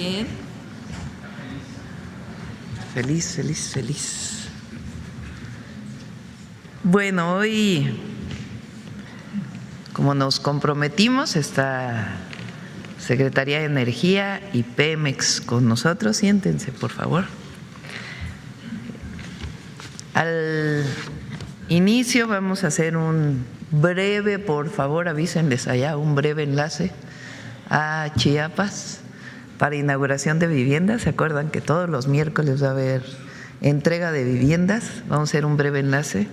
bien. Feliz, feliz, feliz. Bueno, hoy, como nos comprometimos, está Secretaría de Energía y Pemex con nosotros. Siéntense, por favor. Al inicio vamos a hacer un breve, por favor, avísenles allá, un breve enlace a Chiapas para inauguración de viviendas. ¿Se acuerdan que todos los miércoles va a haber entrega de viviendas? Vamos a hacer un breve enlace.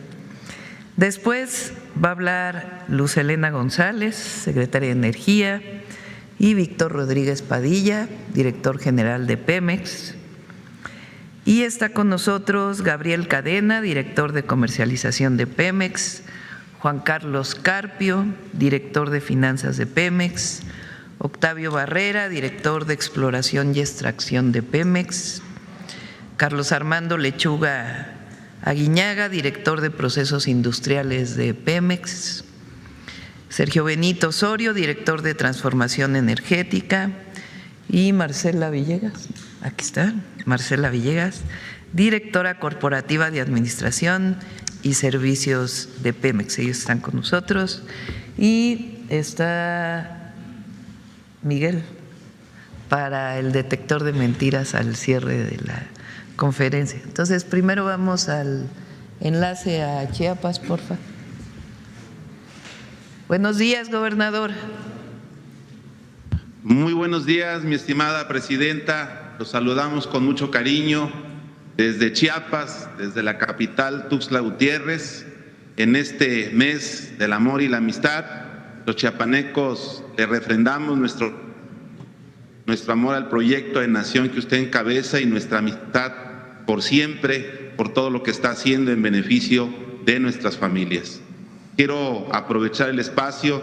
Después va a hablar Luz Helena González, secretaria de Energía, y Víctor Rodríguez Padilla, director general de Pemex. Y está con nosotros Gabriel Cadena, director de comercialización de Pemex, Juan Carlos Carpio, director de finanzas de Pemex, Octavio Barrera, director de exploración y extracción de Pemex, Carlos Armando Lechuga Aguiñaga, director de procesos industriales de Pemex, Sergio Benito Osorio, director de transformación energética, y Marcela Villegas, aquí está, Marcela Villegas, directora corporativa de administración y servicios de Pemex. Ellos están con nosotros. Y está Miguel para el detector de mentiras al cierre de la conferencia. Entonces, primero vamos al enlace a Chiapas, porfa. Buenos días, gobernador. Muy buenos días, mi estimada presidenta. Los saludamos con mucho cariño desde Chiapas, desde la capital Tuxtla Gutiérrez. En este mes del amor y la amistad, los chiapanecos le refrendamos nuestro amor al proyecto de nación que usted encabeza y nuestra amistad por siempre, por todo lo que está haciendo en beneficio de nuestras familias. Quiero aprovechar el espacio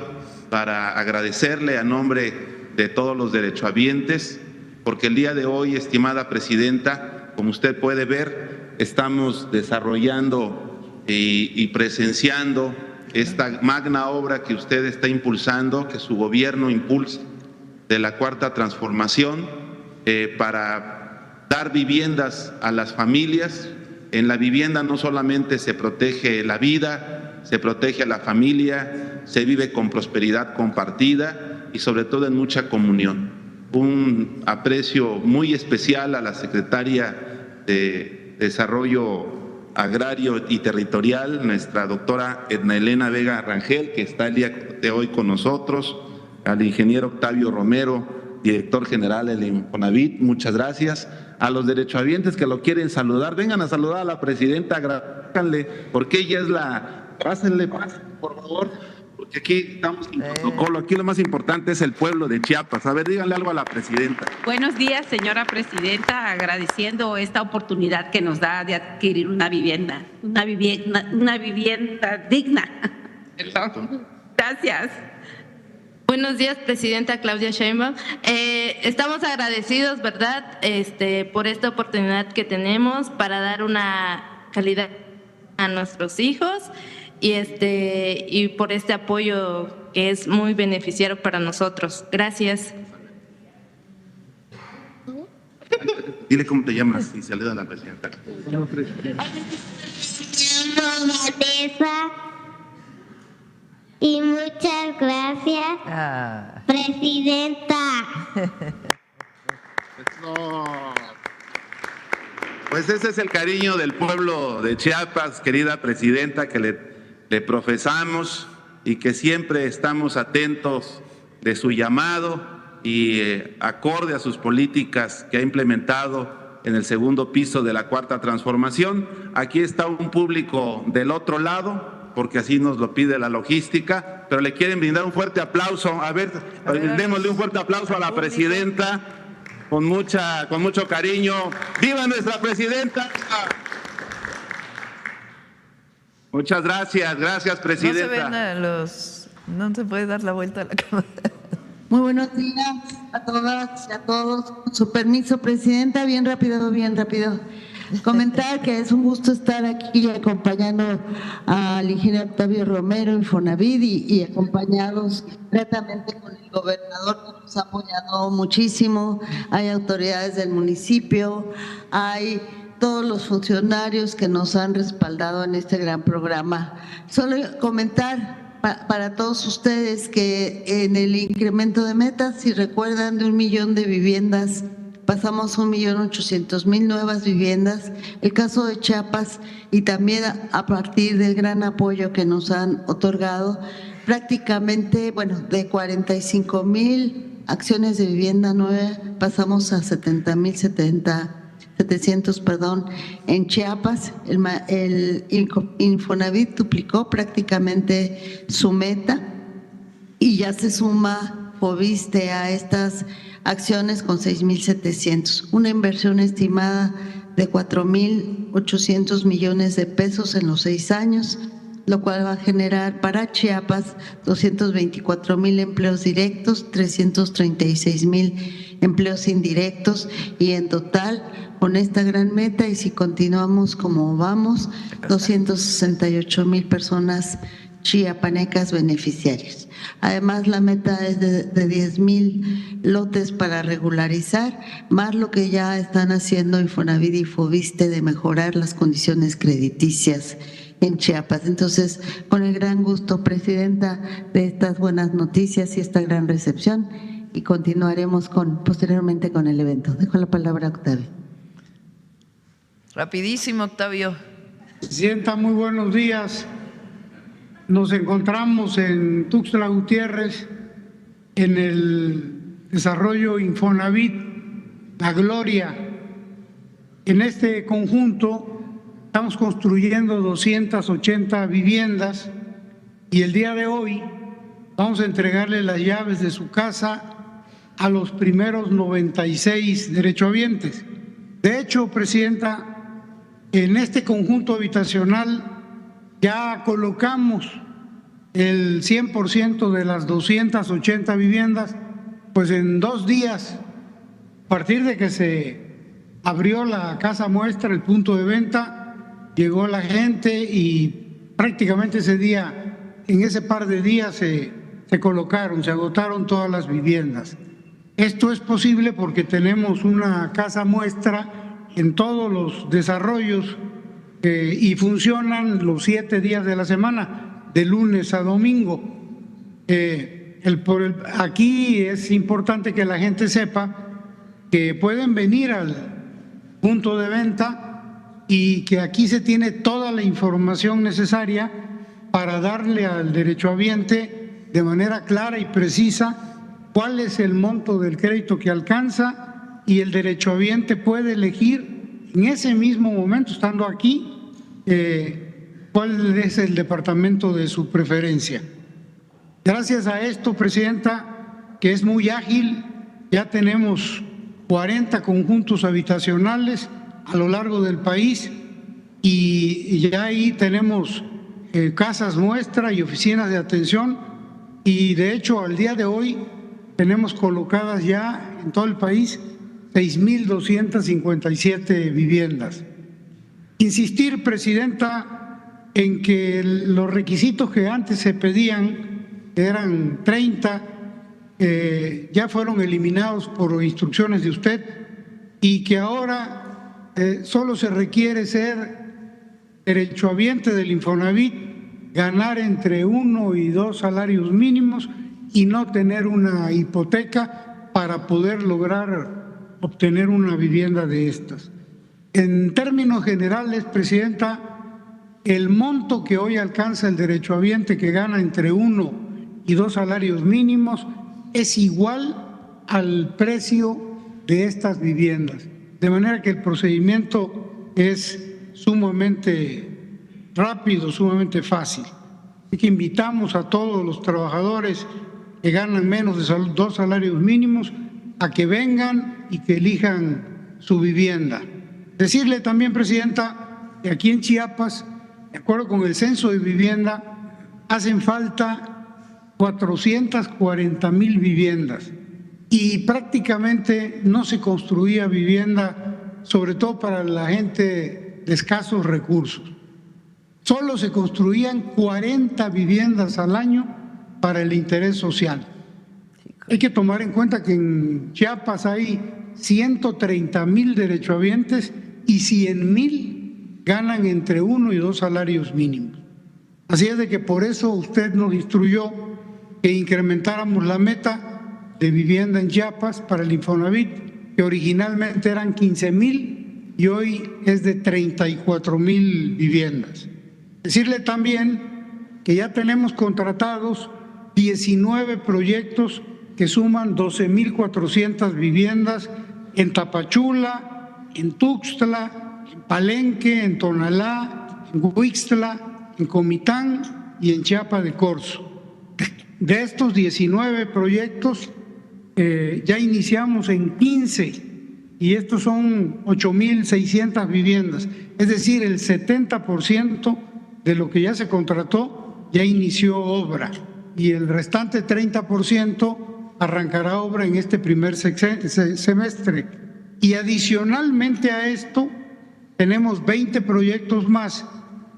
para agradecerle a nombre de todos los derechohabientes, porque el día de hoy, estimada presidenta, como usted puede ver, estamos desarrollando y presenciando esta magna obra que usted está impulsando, que su gobierno impulsa, de la Cuarta Transformación, para dar viviendas a las familias. En la vivienda no solamente se protege la vida, se protege a la familia, se vive con prosperidad compartida y sobre todo en mucha comunión. Un aprecio muy especial a la secretaria de Desarrollo Agrario y Territorial, nuestra doctora Edna Elena Vega Rangel, que está el día de hoy con nosotros, al ingeniero Octavio Romero, director general del Infonavit, muchas gracias. A los derechohabientes que lo quieren saludar, vengan a saludar a la presidenta, agradezcanle, porque ella es la… Pásenle, por favor, porque aquí estamos en protocolo, aquí lo más importante es el pueblo de Chiapas. A ver, díganle algo a la presidenta. Buenos días, señora presidenta, agradeciendo esta oportunidad que nos da de adquirir una vivienda digna. Perdón. Gracias. Buenos días, presidenta Claudia Sheinbaum. Estamos agradecidos, ¿verdad?, por esta oportunidad que tenemos para dar una calidad a nuestros hijos y por este apoyo que es muy beneficiario para nosotros. Gracias. Dile cómo te llamas y saluda a la presidenta. Y muchas gracias, presidenta. Pues ese es el cariño del pueblo de Chiapas, querida presidenta, que le profesamos y que siempre estamos atentos de su llamado y acorde a sus políticas que ha implementado en el segundo piso de la Cuarta Transformación. Aquí está un público del otro lado, porque así nos lo pide la logística, pero le quieren brindar un fuerte aplauso. A ver, démosle un fuerte aplauso a la presidenta, con mucho cariño. ¡Viva nuestra presidenta! Muchas gracias, presidenta. No se ven no se puede dar la vuelta a la cámara. Muy buenos días a todas y a todos. Con su permiso, presidenta, bien rápido. Comentar que es un gusto estar aquí acompañando al ingeniero Octavio Romero, Infonavit, y acompañados gratamente con el gobernador, que nos ha apoyado muchísimo. Hay autoridades del municipio, hay todos los funcionarios que nos han respaldado en este gran programa. Solo comentar para todos ustedes que en el incremento de metas, si recuerdan, de 1 millón de viviendas, pasamos a 1.800.000 nuevas viviendas. El caso de Chiapas, y también a partir del gran apoyo que nos han otorgado, prácticamente, de 45.000 acciones de vivienda nueva, pasamos a 700, en Chiapas. El Infonavit duplicó prácticamente su meta y ya se suma Foviste a estas acciones con 6.700, una inversión estimada de 4.800 millones de pesos en los 6 años, lo cual va a generar para Chiapas 224.000 empleos directos, 336.000 empleos indirectos, y en total, con esta gran meta, y si continuamos como vamos, 268.000 personas chiapanecas beneficiarias. Además, la meta es de 10.000 lotes para regularizar, más lo que ya están haciendo Infonavit y Foviste de mejorar las condiciones crediticias en Chiapas. Entonces, con el gran gusto, Presidenta, de estas buenas noticias y esta gran recepción, y continuaremos posteriormente con el evento. Dejo la palabra a Octavio. Rapidísimo, Octavio. Presidenta, muy buenos días. Nos encontramos en Tuxtla Gutiérrez, en el desarrollo Infonavit La Gloria. En este conjunto estamos construyendo 280 viviendas, y el día de hoy vamos a entregarle las llaves de su casa a los primeros 96 derechohabientes. De hecho, Presidenta, en este conjunto habitacional ya colocamos el 100% de las 280 viviendas, pues en 2 días, a partir de que se abrió la casa muestra, el punto de venta, llegó la gente y prácticamente ese día, en ese par de días se agotaron todas las viviendas. Esto es posible porque tenemos una casa muestra en todos los desarrollos y funcionan los 7 días de la semana, de lunes a domingo. Aquí es importante que la gente sepa que pueden venir al punto de venta y que aquí se tiene toda la información necesaria para darle al derechohabiente de manera clara y precisa cuál es el monto del crédito que alcanza, y el derechohabiente puede elegir en ese mismo momento, estando aquí, cuál es el departamento de su preferencia. Gracias a esto, Presidenta, que es muy ágil, ya tenemos 40 conjuntos habitacionales a lo largo del país, y ya ahí tenemos casas muestra y oficinas de atención, y de hecho al día de hoy tenemos colocadas ya en todo el país 6.257 viviendas. Insistir, Presidenta, en que los requisitos que antes se pedían, que eran 30, ya fueron eliminados por instrucciones de usted, y que ahora solo se requiere ser derechohabiente del Infonavit, ganar entre 1 y 2 salarios mínimos y no tener una hipoteca para poder lograr obtener una vivienda de estas. En términos generales, Presidenta, el monto que hoy alcanza el derechohabiente que gana entre 1 y 2 salarios mínimos es igual al precio de estas viviendas, de manera que el procedimiento es sumamente rápido, sumamente fácil. Así que invitamos a todos los trabajadores que ganan menos de 2 salarios mínimos a que vengan y que elijan su vivienda. Decirle también, Presidenta, que aquí en Chiapas, de acuerdo con el censo de vivienda, hacen falta 440,000 viviendas, y prácticamente no se construía vivienda sobre todo para la gente de escasos recursos. Solo se construían 40 viviendas al año para el interés social. Hay que tomar en cuenta que en Chiapas hay 130,000 derechohabientes y 100,000 ganan entre 1 y 2 salarios mínimos. Así es de que por eso usted nos instruyó que incrementáramos la meta de vivienda en Chiapas para el Infonavit, que originalmente eran 15,000 y hoy es de 34,000 viviendas. Decirle también que ya tenemos contratados 19 proyectos que suman 12,400 viviendas en Tapachula, en Tuxtla, en Palenque, en Tonalá, en Huixtla, en Comitán y en Chiapa de Corzo. De estos 19 proyectos, ya iniciamos en 15 y estos son 8,600 viviendas. Es decir, el 70% de lo que ya se contrató ya inició obra y el restante 30% arrancará obra en este primer semestre. Y adicionalmente a esto, tenemos 20 proyectos más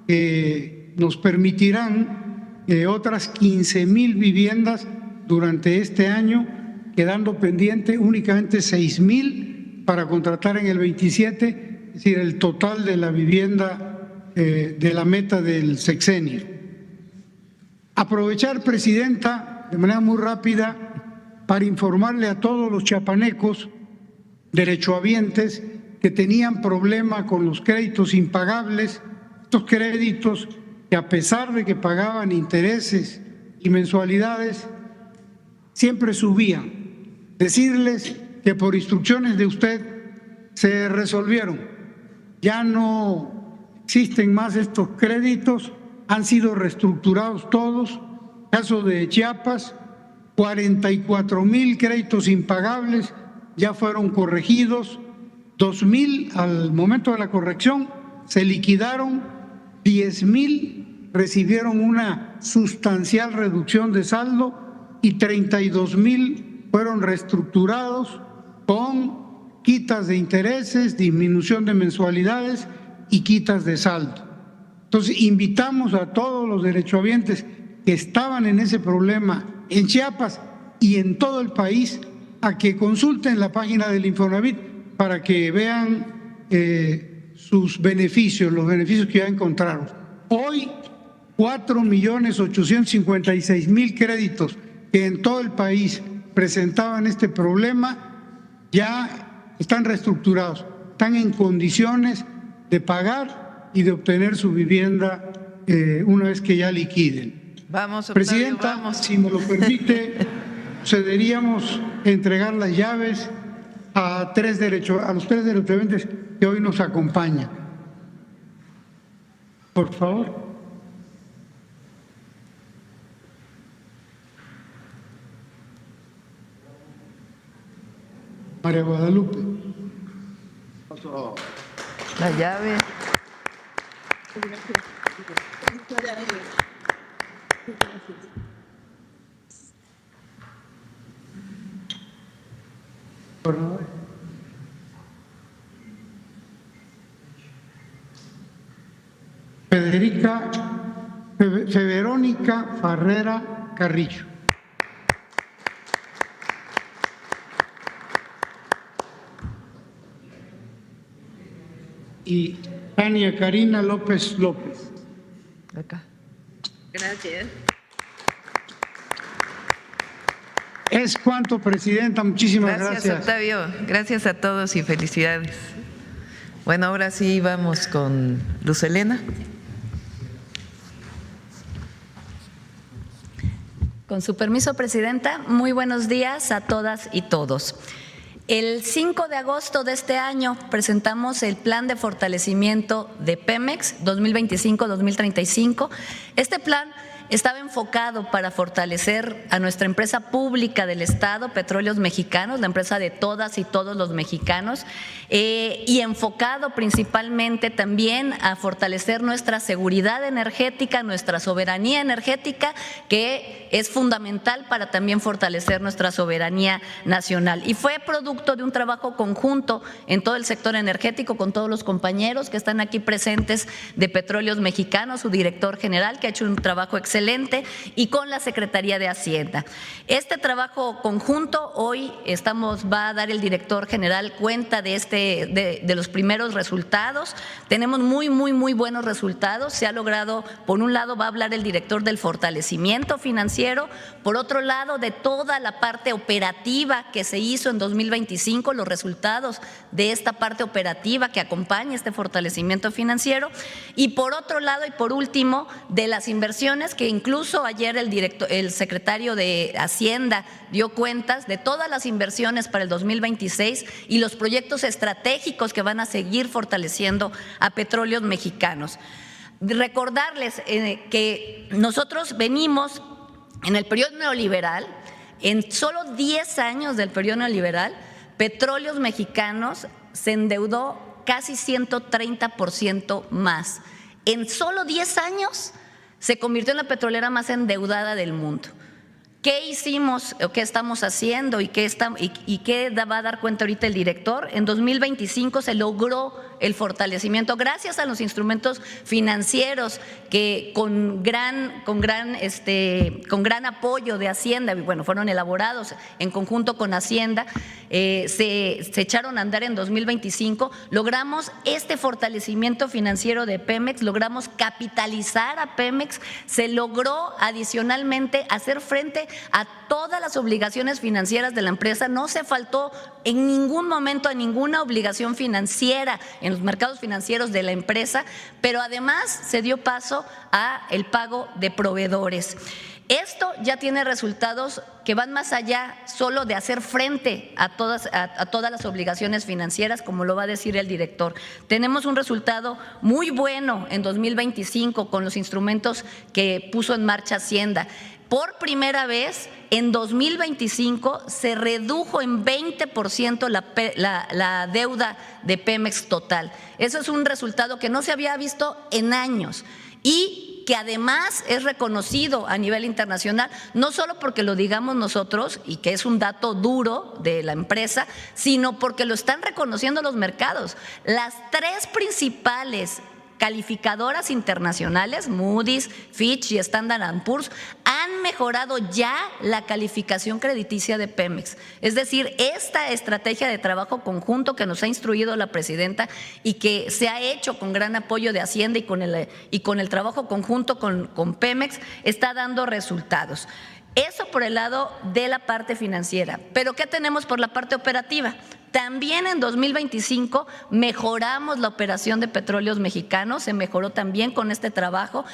que nos permitirán otras 15,000 viviendas durante este año, quedando pendiente únicamente 6,000 para contratar en el 27, es decir, el total de la vivienda de la meta del sexenio. Aprovechar, Presidenta, de manera muy rápida, para informarle a todos los chiapanecos derechohabientes que tenían problema con los créditos impagables, estos créditos que a pesar de que pagaban intereses y mensualidades, siempre subían. Decirles que por instrucciones de usted se resolvieron. Ya no existen más estos créditos, han sido reestructurados todos. Caso de Chiapas, 44,000 créditos impagables ya fueron corregidos, 2,000 al momento de la corrección se liquidaron, 10,000 recibieron una sustancial reducción de saldo y 32,000 fueron reestructurados con quitas de intereses, disminución de mensualidades y quitas de saldo. Entonces, invitamos a todos los derechohabientes que estaban en ese problema en Chiapas y en todo el país a que consulten la página del Infonavit para que vean sus beneficios, los beneficios que ya encontraron. Hoy, 4,856,000 créditos que en todo el país presentaban este problema ya están reestructurados, están en condiciones de pagar y de obtener su vivienda una vez que ya liquiden. Vamos, Octavio, Presidenta, vamos. si me lo permite, procederíamos a entregar las llaves a los tres derechohabientes que hoy nos acompañan. Por favor. María Guadalupe. La llave. Verónica Farrera Carrillo. Y Tania Karina López López. Acá. Gracias. Es cuanto, Presidenta. Muchísimas gracias. Octavio. Gracias a todos y felicidades. Bueno, ahora sí vamos con Luz Helena. Con su permiso, Presidenta, muy buenos días a todas y todos. El 5 de agosto de este año presentamos el Plan de Fortalecimiento de Pemex 2025-2035. Este plan estaba enfocado para fortalecer a nuestra empresa pública del Estado, Petróleos Mexicanos, la empresa de todas y todos los mexicanos, y enfocado principalmente también a fortalecer nuestra seguridad energética, nuestra soberanía energética, que es fundamental para también fortalecer nuestra soberanía nacional. Y fue producto de un trabajo conjunto en todo el sector energético con todos los compañeros que están aquí presentes de Petróleos Mexicanos, su director general, que ha hecho un trabajo excelente, y con la Secretaría de Hacienda. Este trabajo conjunto, hoy va a dar el director general cuenta de los primeros resultados. Tenemos muy buenos resultados. Se ha logrado, por un lado va a hablar el director del fortalecimiento financiero, por otro lado de toda la parte operativa que se hizo en 2025, los resultados de esta parte operativa que acompaña este fortalecimiento financiero, y por otro lado y por último de las inversiones que incluso ayer el secretario de Hacienda dio cuentas de todas las inversiones para el 2026 y los proyectos estratégicos que van a seguir fortaleciendo a Petróleos Mexicanos. Recordarles que nosotros venimos en el periodo neoliberal, en solo 10 años del periodo neoliberal, Petróleos Mexicanos se endeudó casi 130% más. En solo 10 años se convirtió en la petrolera más endeudada del mundo. ¿Qué hicimos o qué estamos haciendo y qué va a dar cuenta ahorita el director? En 2025 se logró el fortalecimiento gracias a los instrumentos financieros que con gran apoyo de Hacienda, bueno, fueron elaborados en conjunto con Hacienda, se echaron a andar en 2025. Logramos este fortalecimiento financiero de Pemex, logramos capitalizar a Pemex, se logró adicionalmente hacer frente a todas las obligaciones financieras de la empresa. No se faltó en ningún momento a ninguna obligación financiera en los mercados financieros de la empresa, pero además se dio paso a el pago de proveedores. Esto ya tiene resultados que van más allá solo de hacer frente a todas las obligaciones financieras, como lo va a decir el director. Tenemos un resultado muy bueno en 2025 con los instrumentos que puso en marcha Hacienda. Por primera vez, en 2025 se redujo en 20% la deuda de Pemex total. Eso es un resultado que no se había visto en años y que además es reconocido a nivel internacional, no solo porque lo digamos nosotros y que es un dato duro de la empresa, sino porque lo están reconociendo los mercados. Las tres principales calificadoras internacionales, Moody's, Fitch y Standard & Poor's, han mejorado ya la calificación crediticia de Pemex. Es decir, esta estrategia de trabajo conjunto que nos ha instruido la presidenta y que se ha hecho con gran apoyo de Hacienda y con el trabajo conjunto con Pemex está dando resultados. Eso por el lado de la parte financiera. Pero ¿qué tenemos por la parte operativa? También en 2025 mejoramos la operación de Petróleos Mexicanos, se mejoró también con este trabajo.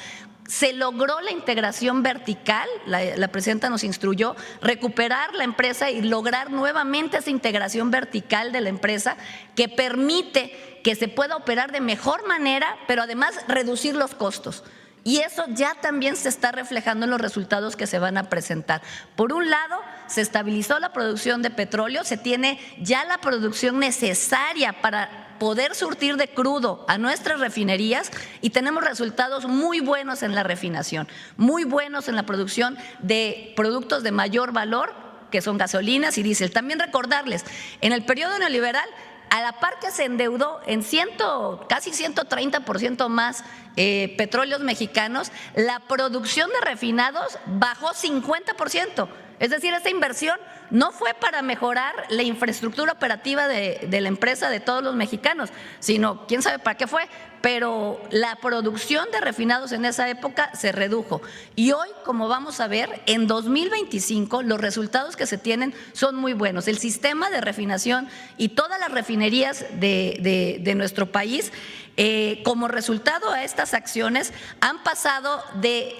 Se logró la integración vertical, la presidenta nos instruyó recuperar la empresa y lograr nuevamente esa integración vertical de la empresa que permite que se pueda operar de mejor manera, pero además reducir los costos. Y eso ya también se está reflejando en los resultados que se van a presentar. Por un lado, se estabilizó la producción de petróleo, se tiene ya la producción necesaria para poder surtir de crudo a nuestras refinerías y tenemos resultados muy buenos en la refinación, muy buenos en la producción de productos de mayor valor, que son gasolinas y diésel. También recordarles, en el periodo neoliberal, a la par que se endeudó en casi 130% más Petróleos Mexicanos, la producción de refinados bajó 50%. Es decir, esta inversión no fue para mejorar la infraestructura operativa de la empresa de todos los mexicanos, sino quién sabe para qué fue, pero la producción de refinados en esa época se redujo. Y hoy, como vamos a ver, en 2025 los resultados que se tienen son muy buenos. El sistema de refinación y todas las refinerías de nuestro país, como resultado a estas acciones, han pasado del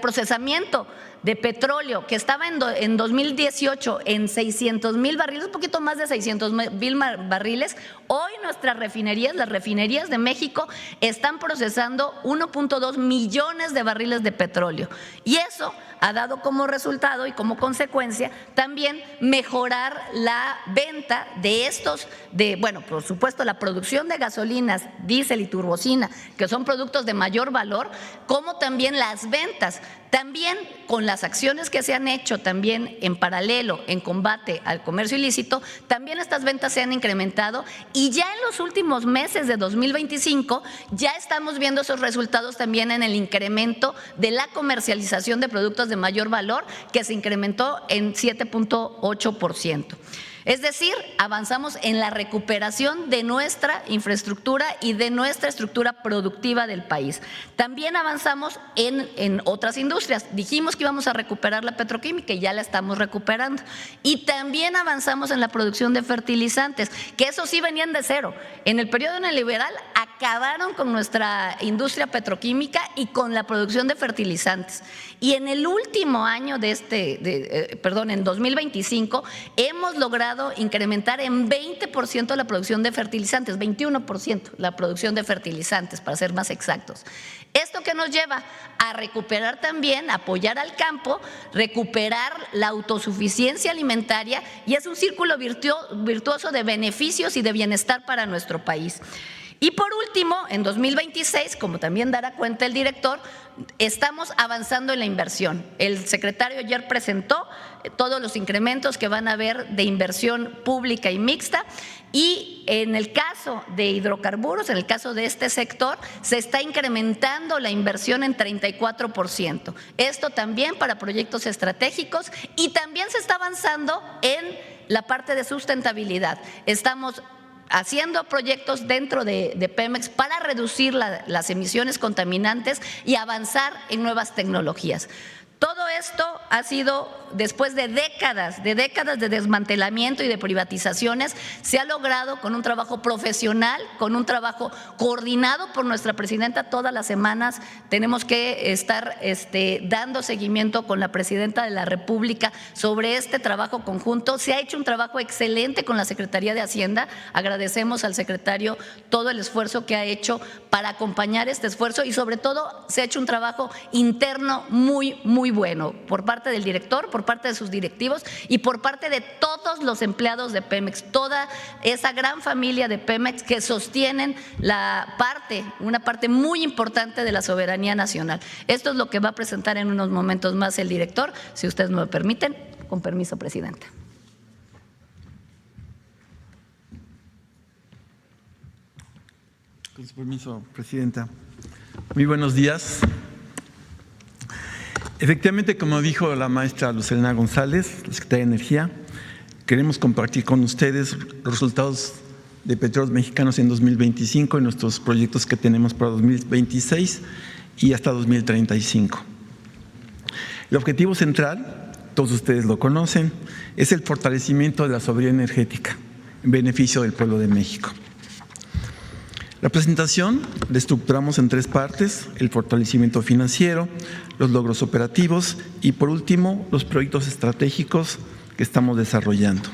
procesamiento de petróleo que estaba en 2018 en 600,000 barriles, un poquito más de 600,000 barriles, hoy nuestras refinerías, las refinerías de México, están procesando 1.2 millones de barriles de petróleo. Y eso ha dado como resultado y como consecuencia también mejorar la venta de estos, bueno, por supuesto la producción de gasolinas, diésel y turbocina, que son productos de mayor valor, como también las ventas. También con las acciones que se han hecho también en paralelo en combate al comercio ilícito, también estas ventas se han incrementado y ya en los últimos meses de 2025 ya estamos viendo esos resultados también en el incremento de la comercialización de productos de mayor valor, que se incrementó en 7.8%. Es decir, avanzamos en la recuperación de nuestra infraestructura y de nuestra estructura productiva del país. También avanzamos en otras industrias. Dijimos que íbamos a recuperar la petroquímica y ya la estamos recuperando. Y también avanzamos en la producción de fertilizantes, que eso sí venían de cero. En el periodo neoliberal acabaron con nuestra industria petroquímica y con la producción de fertilizantes. Y en el último año en 2025, hemos logrado incrementar en 20% la producción de fertilizantes, 21% la producción de fertilizantes, para ser más exactos. ¿Esto qué nos lleva? A recuperar también, apoyar al campo, recuperar la autosuficiencia alimentaria, y es un círculo virtuoso de beneficios y de bienestar para nuestro país. Y por último, en 2026, como también dará cuenta el director, estamos avanzando en la inversión. El secretario ayer presentó todos los incrementos que van a haber de inversión pública y mixta, y en el caso de hidrocarburos, en el caso de este sector, se está incrementando la inversión en 34%. Esto también para proyectos estratégicos, y también se está avanzando en la parte de sustentabilidad. Estamos haciendo proyectos dentro de Pemex para reducir las emisiones contaminantes y avanzar en nuevas tecnologías. Todo esto ha sido después de décadas de desmantelamiento y de privatizaciones. Se ha logrado con un trabajo profesional, con un trabajo coordinado por nuestra presidenta. Todas las semanas tenemos que estar dando seguimiento con la presidenta de la República sobre este trabajo conjunto. Se ha hecho un trabajo excelente con la Secretaría de Hacienda. Agradecemos al secretario todo el esfuerzo que ha hecho para acompañar este esfuerzo, y sobre todo se ha hecho un trabajo interno muy bueno por parte del director, por parte de sus directivos y por parte de todos los empleados de Pemex, toda esa gran familia de Pemex que sostienen una parte muy importante de la soberanía nacional. Esto es lo que va a presentar en unos momentos más el director, si ustedes me lo permiten. Con permiso, presidenta. Con su permiso, presidenta. Muy buenos días. Efectivamente, como dijo la maestra Lucelena González, la Secretaria de Energía, queremos compartir con ustedes los resultados de Petróleos Mexicanos en 2025 y nuestros proyectos que tenemos para 2026 y hasta 2035. El objetivo central, todos ustedes lo conocen, es el fortalecimiento de la soberanía energética en beneficio del pueblo de México. La presentación la estructuramos en tres partes: el fortalecimiento financiero, los logros operativos y, por último, los proyectos estratégicos que estamos desarrollando.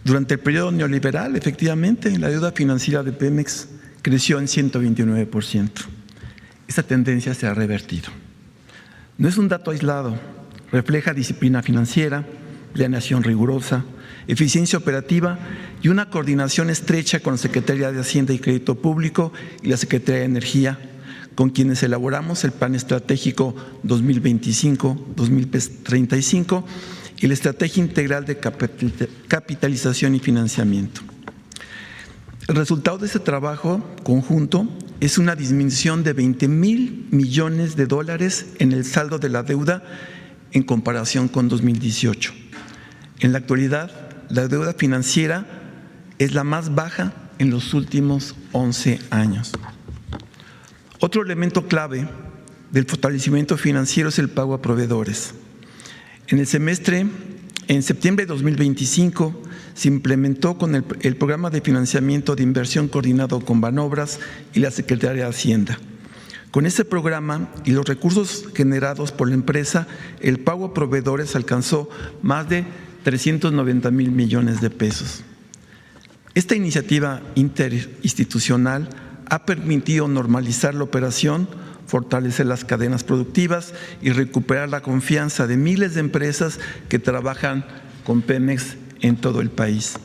Durante el periodo neoliberal, efectivamente, la deuda financiera de Pemex creció en 129%. Esta tendencia se ha revertido. No es un dato aislado, refleja disciplina financiera, planeación rigurosa, eficiencia operativa y una coordinación estrecha con la Secretaría de Hacienda y Crédito Público y la Secretaría de Energía, con quienes elaboramos el Plan Estratégico 2025-2035 y la Estrategia Integral de Capitalización y Financiamiento. El resultado de este trabajo conjunto es una disminución de 20,000 millones de dólares en el saldo de la deuda en comparación con 2018. En la actualidad, la deuda financiera es la más baja en los últimos 11 años. Otro elemento clave del fortalecimiento financiero es el pago a proveedores. En septiembre de 2025, se implementó con el programa de financiamiento de inversión coordinado con Banobras y la Secretaría de Hacienda. Con ese programa y los recursos generados por la empresa, el pago a proveedores alcanzó más de 390,000 millones de pesos. Esta iniciativa interinstitucional ha permitido normalizar la operación, fortalecer las cadenas productivas y recuperar la confianza de miles de empresas que trabajan con Pemex en todo el país.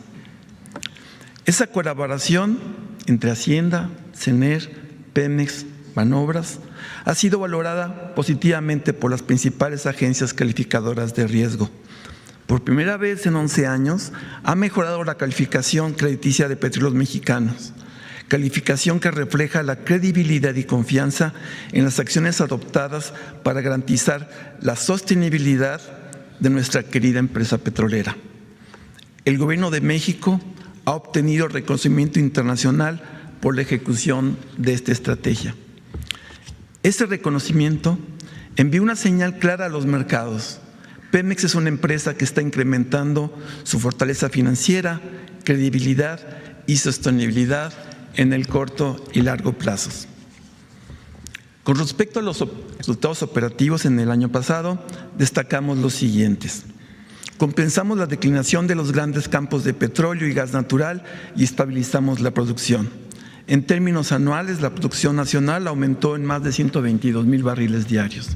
Esa colaboración entre Hacienda, CENER, Pemex, Banobras ha sido valorada positivamente por las principales agencias calificadoras de riesgo. Por primera vez en 11 años ha mejorado la calificación crediticia de Petróleos Mexicanos, calificación que refleja la credibilidad y confianza en las acciones adoptadas para garantizar la sostenibilidad de nuestra querida empresa petrolera. El Gobierno de México ha obtenido reconocimiento internacional por la ejecución de esta estrategia. Este reconocimiento envía una señal clara a los mercados. Pemex es una empresa que está incrementando su fortaleza financiera, credibilidad y sostenibilidad en el corto y largo plazos. Con respecto a los resultados operativos en el año pasado, destacamos los siguientes. Compensamos la declinación de los grandes campos de petróleo y gas natural y estabilizamos la producción. En términos anuales, la producción nacional aumentó en más de 122,000 barriles diarios.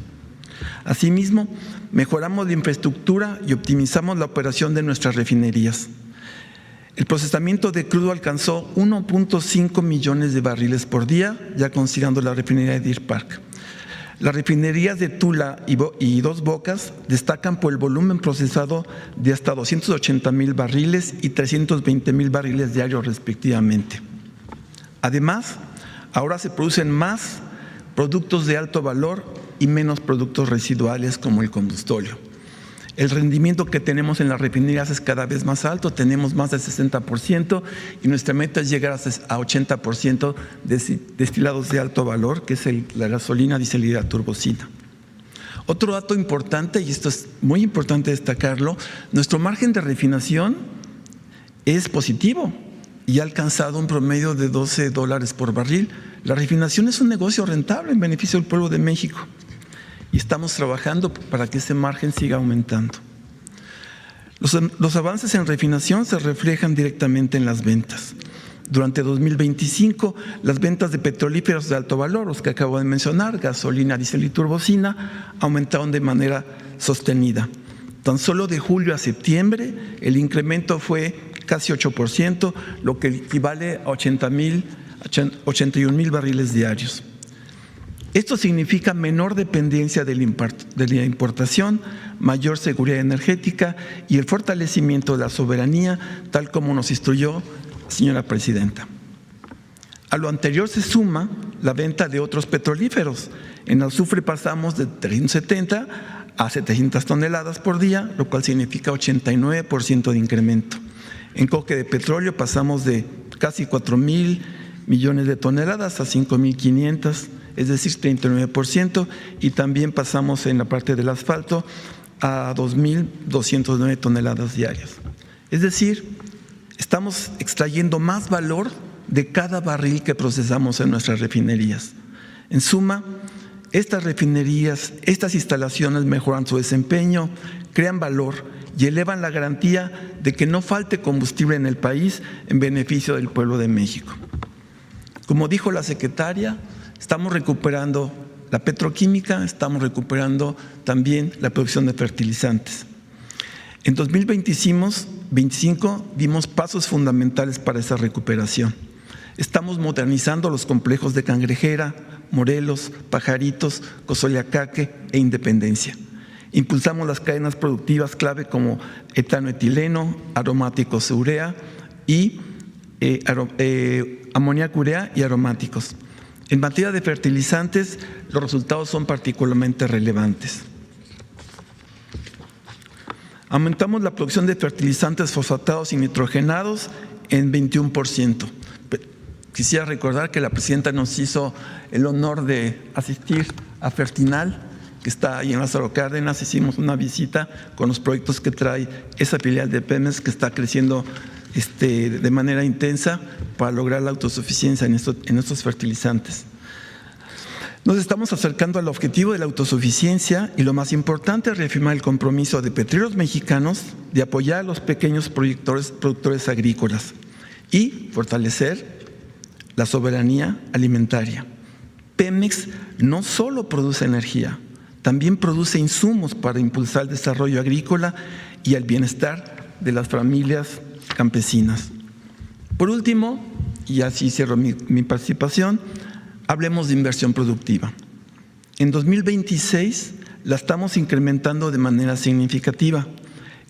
Asimismo, mejoramos la infraestructura y optimizamos la operación de nuestras refinerías. El procesamiento de crudo alcanzó 1.5 millones de barriles por día, ya considerando la refinería de Deer Park. Las refinerías de Tula y Dos Bocas destacan por el volumen procesado de hasta 280,000 barriles y 320,000 barriles diarios respectivamente. Además, ahora se producen más productos de alto valor y menos productos residuales como el combustóleo. El rendimiento que tenemos en las refinerías es cada vez más alto, tenemos más del 60% y nuestra meta es llegar a 80% de destilados de alto valor, que es la gasolina, diésel y la turbocina. Otro dato importante, y esto es muy importante destacarlo, nuestro margen de refinación es positivo y ha alcanzado un promedio de $12 por barril. La refinación es un negocio rentable en beneficio del pueblo de México. Y estamos trabajando para que ese margen siga aumentando. Los avances en refinación se reflejan directamente en las ventas. Durante 2025, las ventas de petrolíferos de alto valor, los que acabo de mencionar, gasolina, diésel y turbocina, aumentaron de manera sostenida. Tan solo de julio a septiembre, el incremento fue casi 8%, lo que equivale a 81,000 barriles diarios. Esto significa menor dependencia de la importación, mayor seguridad energética y el fortalecimiento de la soberanía, tal como nos instruyó la señora presidenta. A lo anterior se suma la venta de otros petrolíferos. En azufre pasamos de 370 a 700 toneladas por día, lo cual significa 89% de incremento. En coque de petróleo pasamos de casi 4,000 millones de toneladas a 5,500, es decir, 39%, y también pasamos en la parte del asfalto a 2,209 toneladas diarias. Es decir, estamos extrayendo más valor de cada barril que procesamos en nuestras refinerías. En suma, estas refinerías, estas instalaciones mejoran su desempeño, crean valor y elevan la garantía de que no falte combustible en el país en beneficio del pueblo de México. Como dijo la secretaria, estamos recuperando la petroquímica, estamos recuperando también la producción de fertilizantes. En 2025 dimos pasos fundamentales para esa recuperación. Estamos modernizando los complejos de Cangrejera, Morelos, Pajaritos, Cozoleacaque e Independencia. Impulsamos las cadenas productivas clave como etanoetileno, aromáticos urea y amoníaco urea y aromáticos. En materia de fertilizantes, los resultados son particularmente relevantes. Aumentamos la producción de fertilizantes fosfatados y nitrogenados en 21%. Quisiera recordar que la presidenta nos hizo el honor de asistir a Fertinal, que está ahí en Lázaro Cárdenas. Hicimos una visita con los proyectos que trae esa filial de Pemex, que está creciendo de manera intensa para lograr la autosuficiencia en estos fertilizantes. Nos estamos acercando al objetivo de la autosuficiencia y lo más importante es reafirmar el compromiso de Petróleos Mexicanos de apoyar a los pequeños productores agrícolas y fortalecer la soberanía alimentaria. Pemex no solo produce energía, también produce insumos para impulsar el desarrollo agrícola y el bienestar de las familias campesinas. Por último, y así cierro mi participación, hablemos de inversión productiva. En 2026 la estamos incrementando de manera significativa.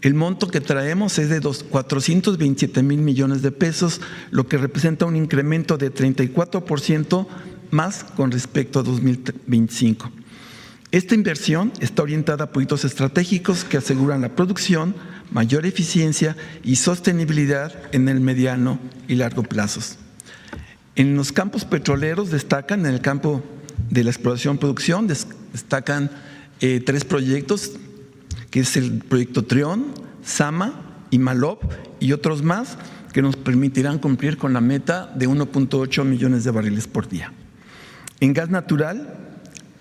El monto que traemos es de 427,000 millones de pesos, lo que representa un incremento de 34% más con respecto a 2025. Esta inversión está orientada a proyectos estratégicos que aseguran la producción, mayor eficiencia y sostenibilidad en el mediano y largo plazos. En los campos petroleros destacan, en el campo de la exploración-producción, destacan 3 proyectos, que es el proyecto Trión, Sama y Malop, y otros más que nos permitirán cumplir con la meta de 1.8 millones de barriles por día. En gas natural,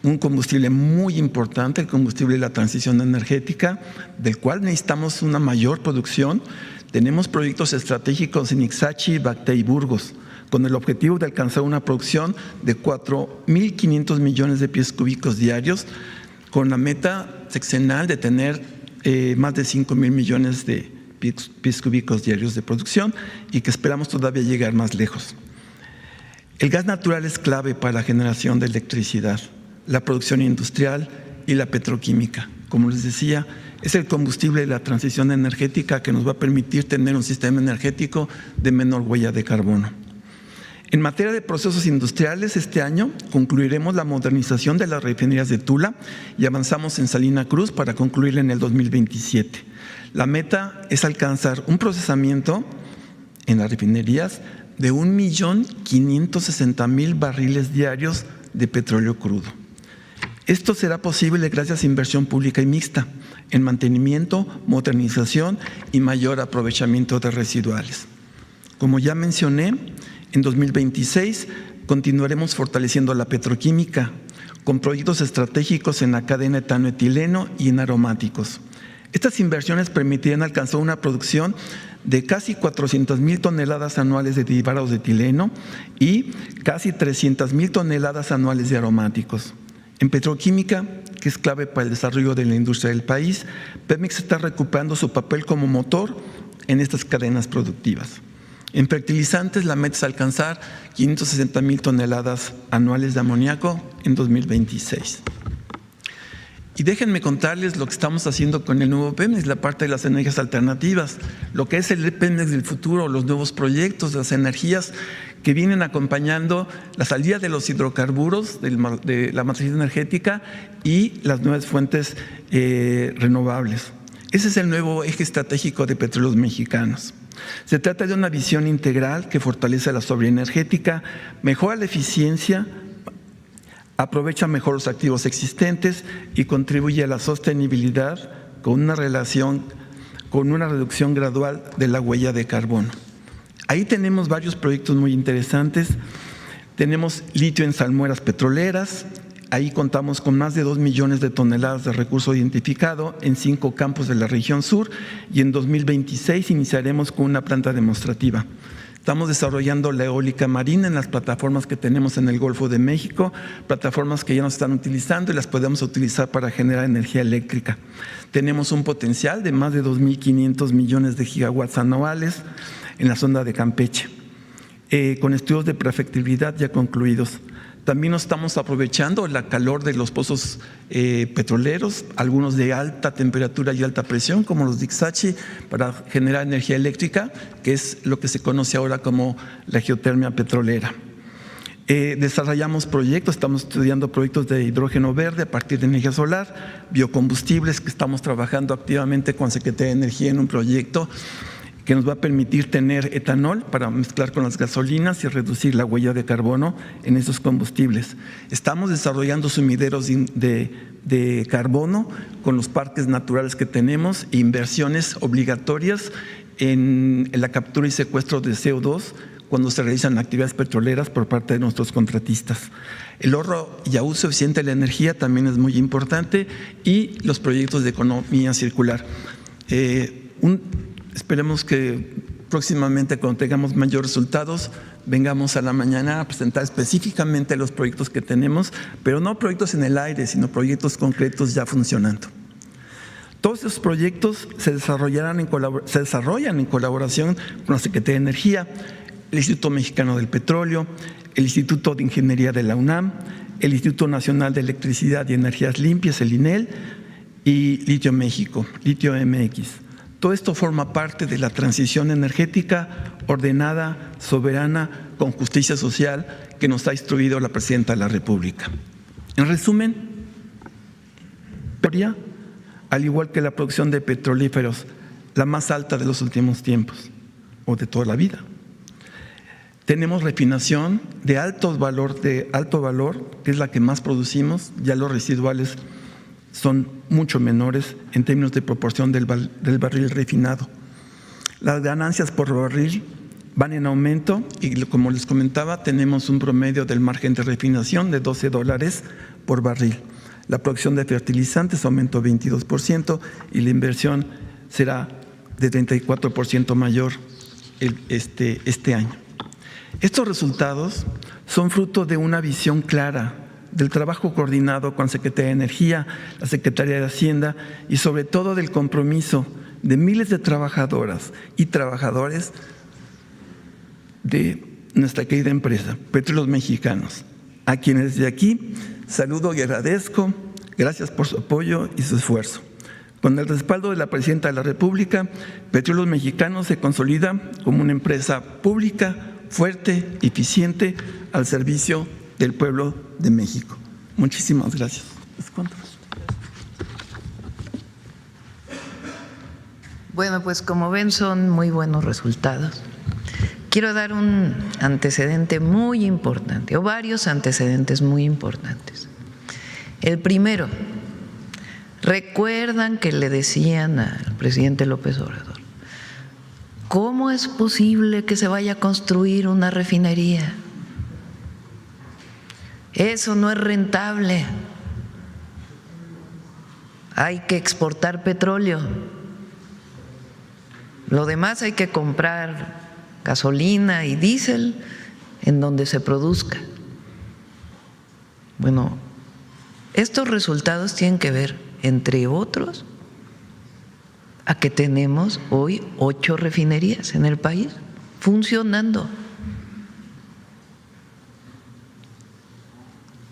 un combustible muy importante, el combustible de la transición energética, del cual necesitamos una mayor producción. Tenemos proyectos estratégicos en Ixachi, Bacté y Burgos, con el objetivo de alcanzar una producción de 4,500 millones de pies cúbicos diarios, con la meta sexenal de tener más de 5,000 millones de pies cúbicos diarios de producción y que esperamos todavía llegar más lejos. El gas natural es clave para la generación de electricidad, la producción industrial y la petroquímica. Como les decía, es el combustible de la transición energética que nos va a permitir tener un sistema energético de menor huella de carbono. En materia de procesos industriales, este año concluiremos la modernización de las refinerías de Tula y avanzamos en Salina Cruz para concluirla en el 2027. La meta es alcanzar un procesamiento en las refinerías de 1,560,000 barriles diarios de petróleo crudo. Esto será posible gracias a inversión pública y mixta en mantenimiento, modernización y mayor aprovechamiento de residuales. Como ya mencioné, en 2026 continuaremos fortaleciendo la petroquímica con proyectos estratégicos en la cadena etanoetileno y en aromáticos. Estas inversiones permitirán alcanzar una producción de casi 400,000 toneladas anuales de derivados de etileno y casi 300,000 toneladas anuales de aromáticos. En petroquímica, que es clave para el desarrollo de la industria del país, Pemex está recuperando su papel como motor en estas cadenas productivas. En fertilizantes, la meta es alcanzar 560,000 toneladas anuales de amoníaco en 2026. Y déjenme contarles lo que estamos haciendo con el nuevo Pemex, la parte de las energías alternativas, lo que es el Pemex del futuro, los nuevos proyectos, las energías que vienen acompañando la salida de los hidrocarburos, de la matriz energética y las nuevas fuentes renovables. Ese es el nuevo eje estratégico de Petróleos Mexicanos. Se trata de una visión integral que fortalece la soberanía energética, mejora la eficiencia, aprovecha mejor los activos existentes y contribuye a la sostenibilidad con una reducción gradual de la huella de carbono. Ahí tenemos varios proyectos muy interesantes. Tenemos litio en salmueras petroleras. Ahí contamos con más de 2 millones de toneladas de recurso identificado en 5 campos de la región sur y en 2026 iniciaremos con una planta demostrativa. Estamos desarrollando la eólica marina en las plataformas que tenemos en el Golfo de México, plataformas que ya no se están utilizando y las podemos utilizar para generar energía eléctrica. Tenemos un potencial de más de 2,500 millones de gigawatts anuales en la zona de Campeche, con estudios de prefectibilidad ya concluidos. También nos estamos aprovechando la calor de los pozos petroleros, algunos de alta temperatura y alta presión, como los de Ixachi, para generar energía eléctrica, que es lo que se conoce ahora como la geotermia petrolera. Desarrollamos proyectos, estamos estudiando proyectos de hidrógeno verde a partir de energía solar, biocombustibles, que estamos trabajando activamente con Secretaría de Energía en un proyecto que nos va a permitir tener etanol para mezclar con las gasolinas y reducir la huella de carbono en esos combustibles. Estamos desarrollando sumideros de carbono con los parques naturales que tenemos e inversiones obligatorias en la captura y secuestro de CO2 cuando se realizan actividades petroleras por parte de nuestros contratistas. El ahorro y uso eficiente de la energía también es muy importante, y los proyectos de economía circular. Esperemos que próximamente, cuando tengamos mayores resultados, vengamos a la mañana a presentar específicamente los proyectos que tenemos, pero no proyectos en el aire, sino proyectos concretos ya funcionando. Todos esos proyectos se desarrollan en colaboración con la Secretaría de Energía, el Instituto Mexicano del Petróleo, el Instituto de Ingeniería de la UNAM, el Instituto Nacional de Electricidad y Energías Limpias, el INEL, y Litio México, Litio MX. Todo esto forma parte de la transición energética ordenada, soberana, con justicia social que nos ha instruido la Presidenta de la República. En resumen, al igual que la producción de petrolíferos, la más alta de los últimos tiempos o de toda la vida. Tenemos refinación de alto valor, que es la que más producimos. Ya los residuales son mucho menores en términos de proporción del barril refinado. Las ganancias por barril van en aumento y, como les comentaba, tenemos un promedio del margen de refinación de $12 por barril. La producción de fertilizantes aumentó 22% y la inversión será de 34% mayor este año. Estos resultados son fruto de una visión clara, del trabajo coordinado con la Secretaría de Energía, la Secretaría de Hacienda y sobre todo del compromiso de miles de trabajadoras y trabajadores de nuestra querida empresa, Petróleos Mexicanos, a quienes desde aquí saludo y agradezco. Gracias por su apoyo y su esfuerzo. Con el respaldo de la Presidenta de la República, Petróleos Mexicanos se consolida como una empresa pública, fuerte, eficiente, al servicio del pueblo de México. Muchísimas gracias. Bueno, pues como ven, son muy buenos resultados. Quiero dar un antecedente muy importante, o varios antecedentes muy importantes. El primero, recuerdan que le decían al presidente López Obrador, ¿cómo es posible que se vaya a construir una refinería? Eso no es rentable. Hay que exportar petróleo. Lo demás hay que comprar gasolina y diésel en donde se produzca. Bueno, estos resultados tienen que ver, entre otros, a que tenemos hoy 8 refinerías en el país funcionando.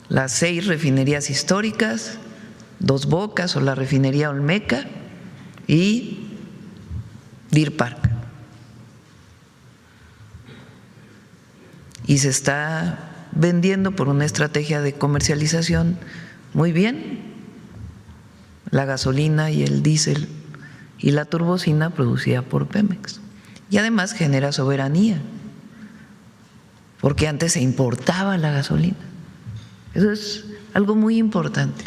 Las 6 refinerías históricas, Dos Bocas o la refinería Olmeca y Deer Park. Y se está vendiendo por una estrategia de comercialización muy bien la gasolina y el diésel y la turbocina producida por Pemex. Y además genera soberanía, porque antes se importaba la gasolina. Eso es algo muy importante.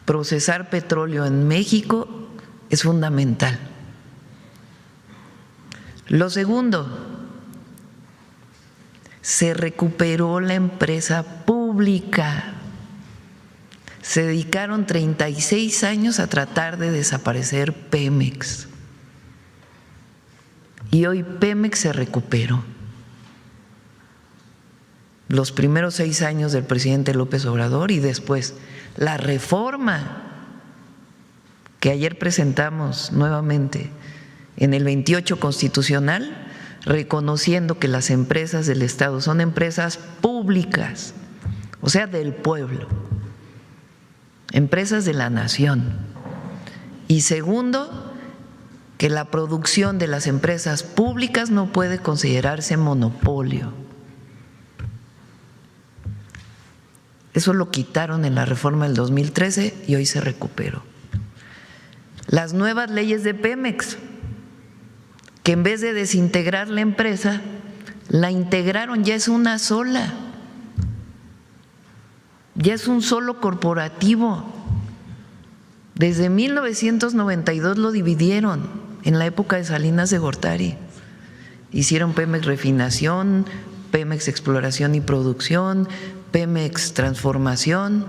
Procesar petróleo en México es fundamental. Lo segundo, se recuperó la empresa pública. Se dedicaron 36 años a tratar de desaparecer Pemex. Y hoy Pemex se recuperó. Los primeros 6 años del presidente López Obrador y después la reforma que ayer presentamos nuevamente en el 28 constitucional, reconociendo que las empresas del Estado son empresas públicas, o sea, del pueblo, empresas de la nación. Y segundo, que la producción de las empresas públicas no puede considerarse monopolio. Eso lo quitaron en la reforma del 2013 y hoy se recuperó. Las nuevas leyes de Pemex, que en vez de desintegrar la empresa, la integraron, ya es una sola, ya es un solo corporativo. Desde 1992 lo dividieron, en la época de Salinas de Gortari, hicieron Pemex Refinación, Pemex Exploración y Producción, Pemex Transformación.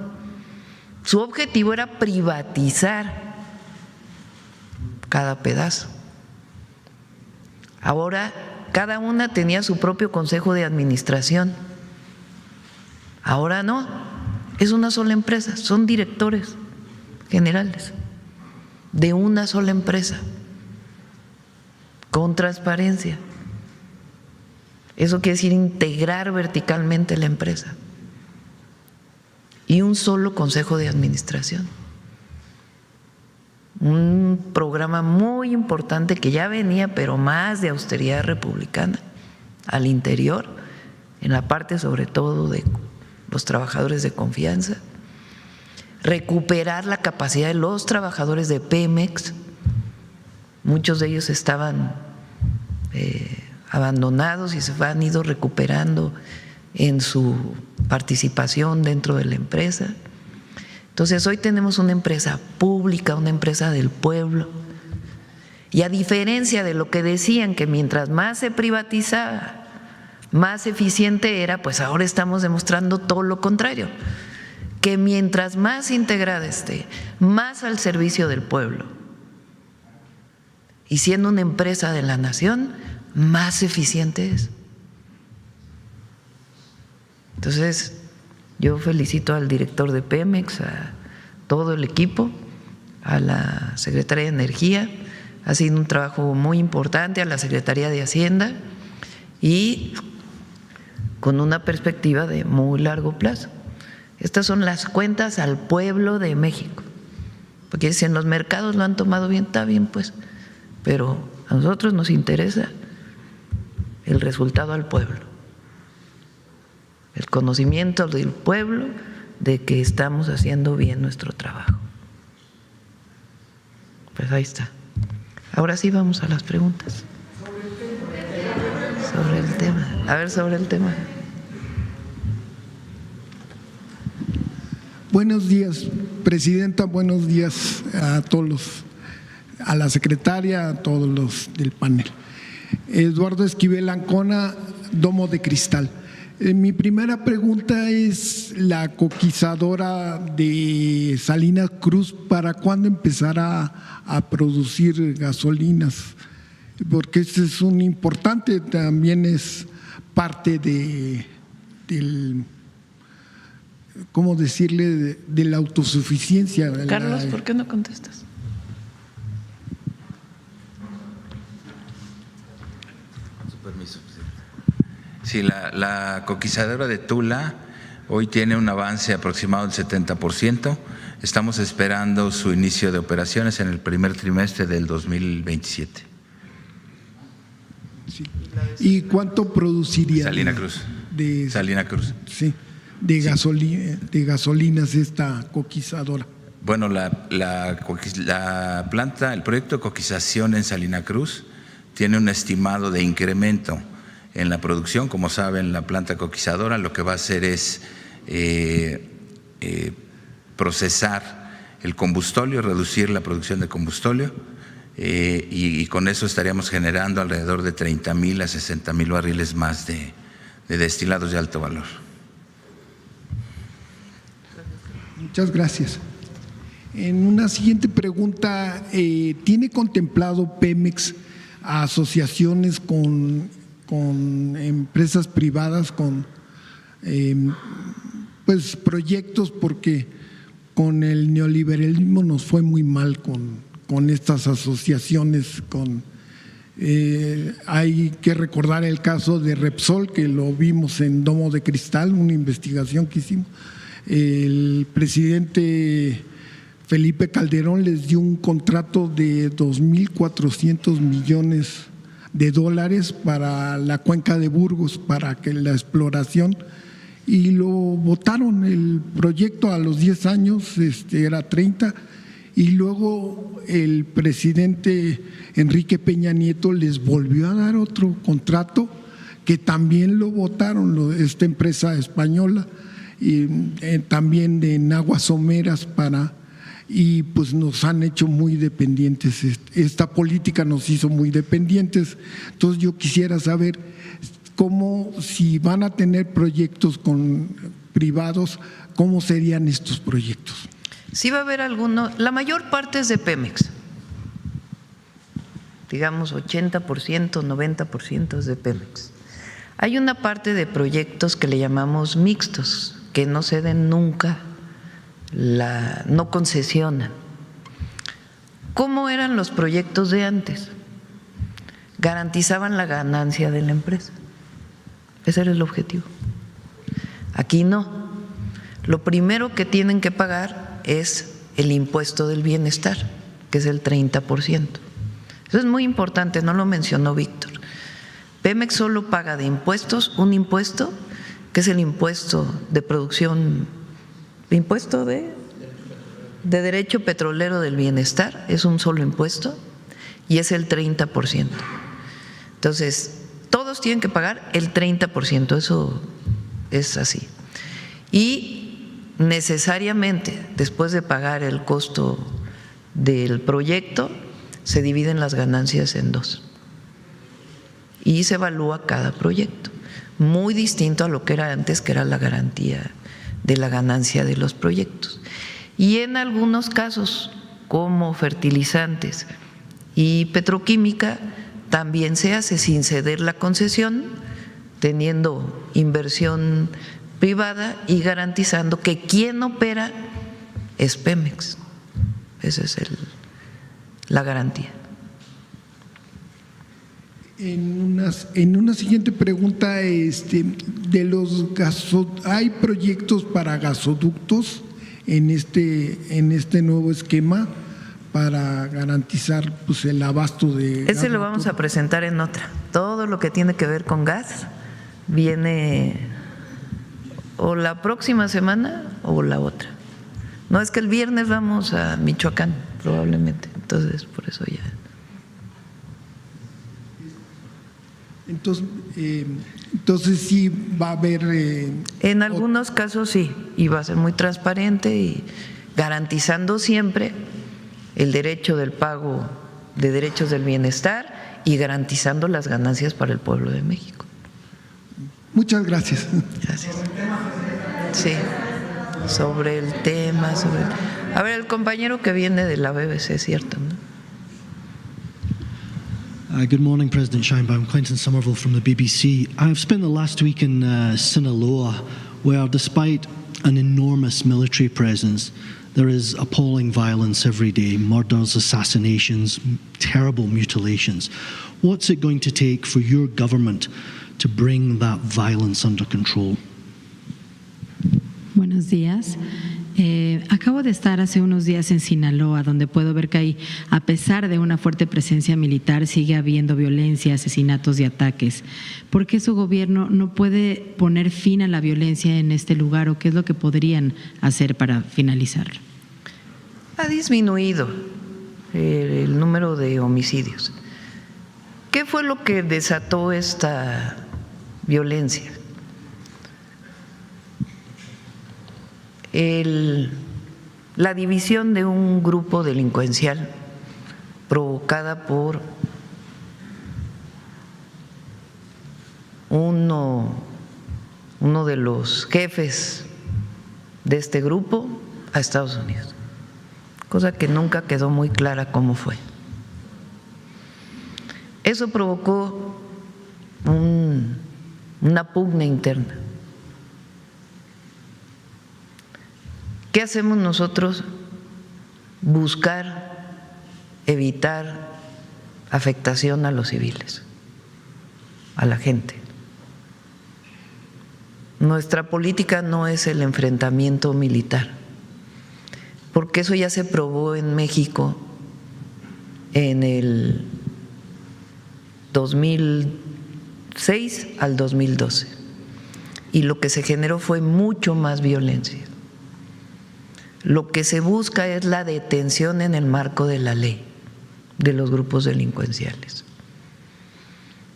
Su objetivo era privatizar cada pedazo. Ahora cada una tenía su propio consejo de administración. Ahora no, es una sola empresa, son directores generales de una sola empresa, con transparencia. Eso quiere decir integrar verticalmente la empresa y un solo consejo de administración. Un programa muy importante que ya venía, pero más de austeridad republicana al interior, en la parte sobre todo de los trabajadores de confianza, recuperar la capacidad de los trabajadores de Pemex. Muchos de ellos estaban abandonados y se han ido recuperando en su participación dentro de la empresa. Entonces hoy tenemos una empresa pública, una empresa del pueblo, y a diferencia de lo que decían que mientras más se privatizaba, más eficiente era, pues ahora estamos demostrando todo lo contrario, que mientras más integrada esté, más al servicio del pueblo, y siendo una empresa de la nación, más eficiente es. Entonces, yo felicito al director de Pemex, a todo el equipo, a la Secretaría de Energía, ha sido un trabajo muy importante, a la Secretaría de Hacienda y con una perspectiva de muy largo plazo. Estas son las cuentas al pueblo de México, porque si en los mercados lo han tomado bien, está bien pues, pero a nosotros nos interesa el resultado al pueblo, el conocimiento del pueblo de que estamos haciendo bien nuestro trabajo. Pues ahí está. Ahora sí vamos a las preguntas. Sobre el tema. A ver, sobre el tema. Buenos días, Presidenta. Buenos días a todos a la secretaria, a todos los del panel. Eduardo Esquivel Ancona, Domo de Cristal. Mi primera pregunta es la coquizadora de Salina Cruz, ¿para cuándo empezará a producir gasolinas? Porque este es un importante, también es parte del, ¿cómo decirle?, de la autosuficiencia. Carlos, ¿por qué no contestas? Con su permiso. Sí, la coquizadora de Tula hoy tiene un avance aproximado del 70%. Estamos esperando su inicio de operaciones en el primer trimestre del 2027. Sí. ¿Y cuánto produciría? Salina Cruz. Salina Cruz. Sí, de gasolinas esta coquizadora. Bueno, la planta, el proyecto de coquización en Salina Cruz tiene un estimado de incremento en la producción. Como saben, la planta coquizadora lo que va a hacer es procesar el combustóleo, reducir la producción de combustóleo y con eso estaríamos generando alrededor de 30,000 a 60,000 barriles más de destilados de alto valor. Muchas gracias. En una siguiente pregunta, ¿tiene contemplado Pemex asociaciones con empresas privadas, con pues proyectos, porque con el neoliberalismo nos fue muy mal con estas asociaciones? Hay que recordar el caso de Repsol, que lo vimos en Domo de Cristal, una investigación que hicimos. El presidente Felipe Calderón les dio un contrato de 2.400 millones de dólares para la cuenca de Burgos, para que la exploración, y lo votaron el proyecto a los 10 años, era 30, y luego el presidente Enrique Peña Nieto les volvió a dar otro contrato que también lo votaron, esta empresa española, y también en aguas someras para y pues nos han hecho muy dependientes, esta política nos hizo muy dependientes. Entonces yo quisiera saber cómo, si van a tener proyectos con privados, ¿cómo serían estos proyectos? Sí va a haber algunos, la mayor parte es de Pemex, digamos 80%, 90% es de Pemex. Hay una parte de proyectos que le llamamos mixtos, que no ceden nunca, no concesionan. ¿Cómo eran los proyectos de antes? Garantizaban la ganancia de la empresa. Ese era el objetivo. Aquí no. Lo primero que tienen que pagar es el impuesto del bienestar, que es el 30%. Eso es muy importante, no lo mencionó Víctor. Pemex solo paga de impuestos un impuesto, que es el impuesto de producción, impuesto de derecho petrolero del bienestar, es un solo impuesto y es el 30%. Entonces, todos tienen que pagar el 30%, eso es así. Y necesariamente, después de pagar el costo del proyecto, se dividen las ganancias en dos y se evalúa cada proyecto, muy distinto a lo que era antes, que era la garantía de la ganancia de los proyectos. Y en algunos casos, como fertilizantes y petroquímica, también se hace sin ceder la concesión, teniendo inversión privada y garantizando que quien opera es Pemex. Esa es la garantía. En una siguiente pregunta, ¿hay proyectos para gasoductos en este nuevo esquema para garantizar pues el abasto de gas? Ese lo vamos a presentar en otra. Todo lo que tiene que ver con gas viene o la próxima semana o la otra. No, es que el viernes vamos a Michoacán probablemente, entonces por eso ya. Entonces sí va a haber… en algunos casos sí, y va a ser muy transparente y garantizando siempre el derecho del pago de derechos del bienestar y garantizando las ganancias para el pueblo de México. Muchas gracias. Gracias. Sí, sobre el tema, a ver, el compañero que viene de la BBC, es cierto, ¿no? Good morning, President Sheinbaum. Clinton Somerville from the BBC. I've spent the last week in Sinaloa, where despite an enormous military presence, there is appalling violence every day, murders, assassinations, terrible mutilations. What's it going to take for your government to bring that violence under control? Buenos días. Acabo de estar hace unos días en Sinaloa, donde puedo ver que ahí, a pesar de una fuerte presencia militar, sigue habiendo violencia, asesinatos y ataques. ¿Por qué su gobierno no puede poner fin a la violencia en este lugar, o qué es lo que podrían hacer para finalizar? Ha disminuido el número de homicidios. ¿Qué fue lo que desató esta violencia? La división de un grupo delincuencial provocada por uno de los jefes de este grupo a Estados Unidos, cosa que nunca quedó muy clara cómo fue. Eso provocó una pugna interna. ¿Qué hacemos nosotros? Buscar evitar afectación a los civiles, a la gente. Nuestra política no es el enfrentamiento militar, porque eso ya se probó en México en el 2006 al 2012, y lo que se generó fue mucho más violencia. Lo que se busca es la detención en el marco de la ley de los grupos delincuenciales.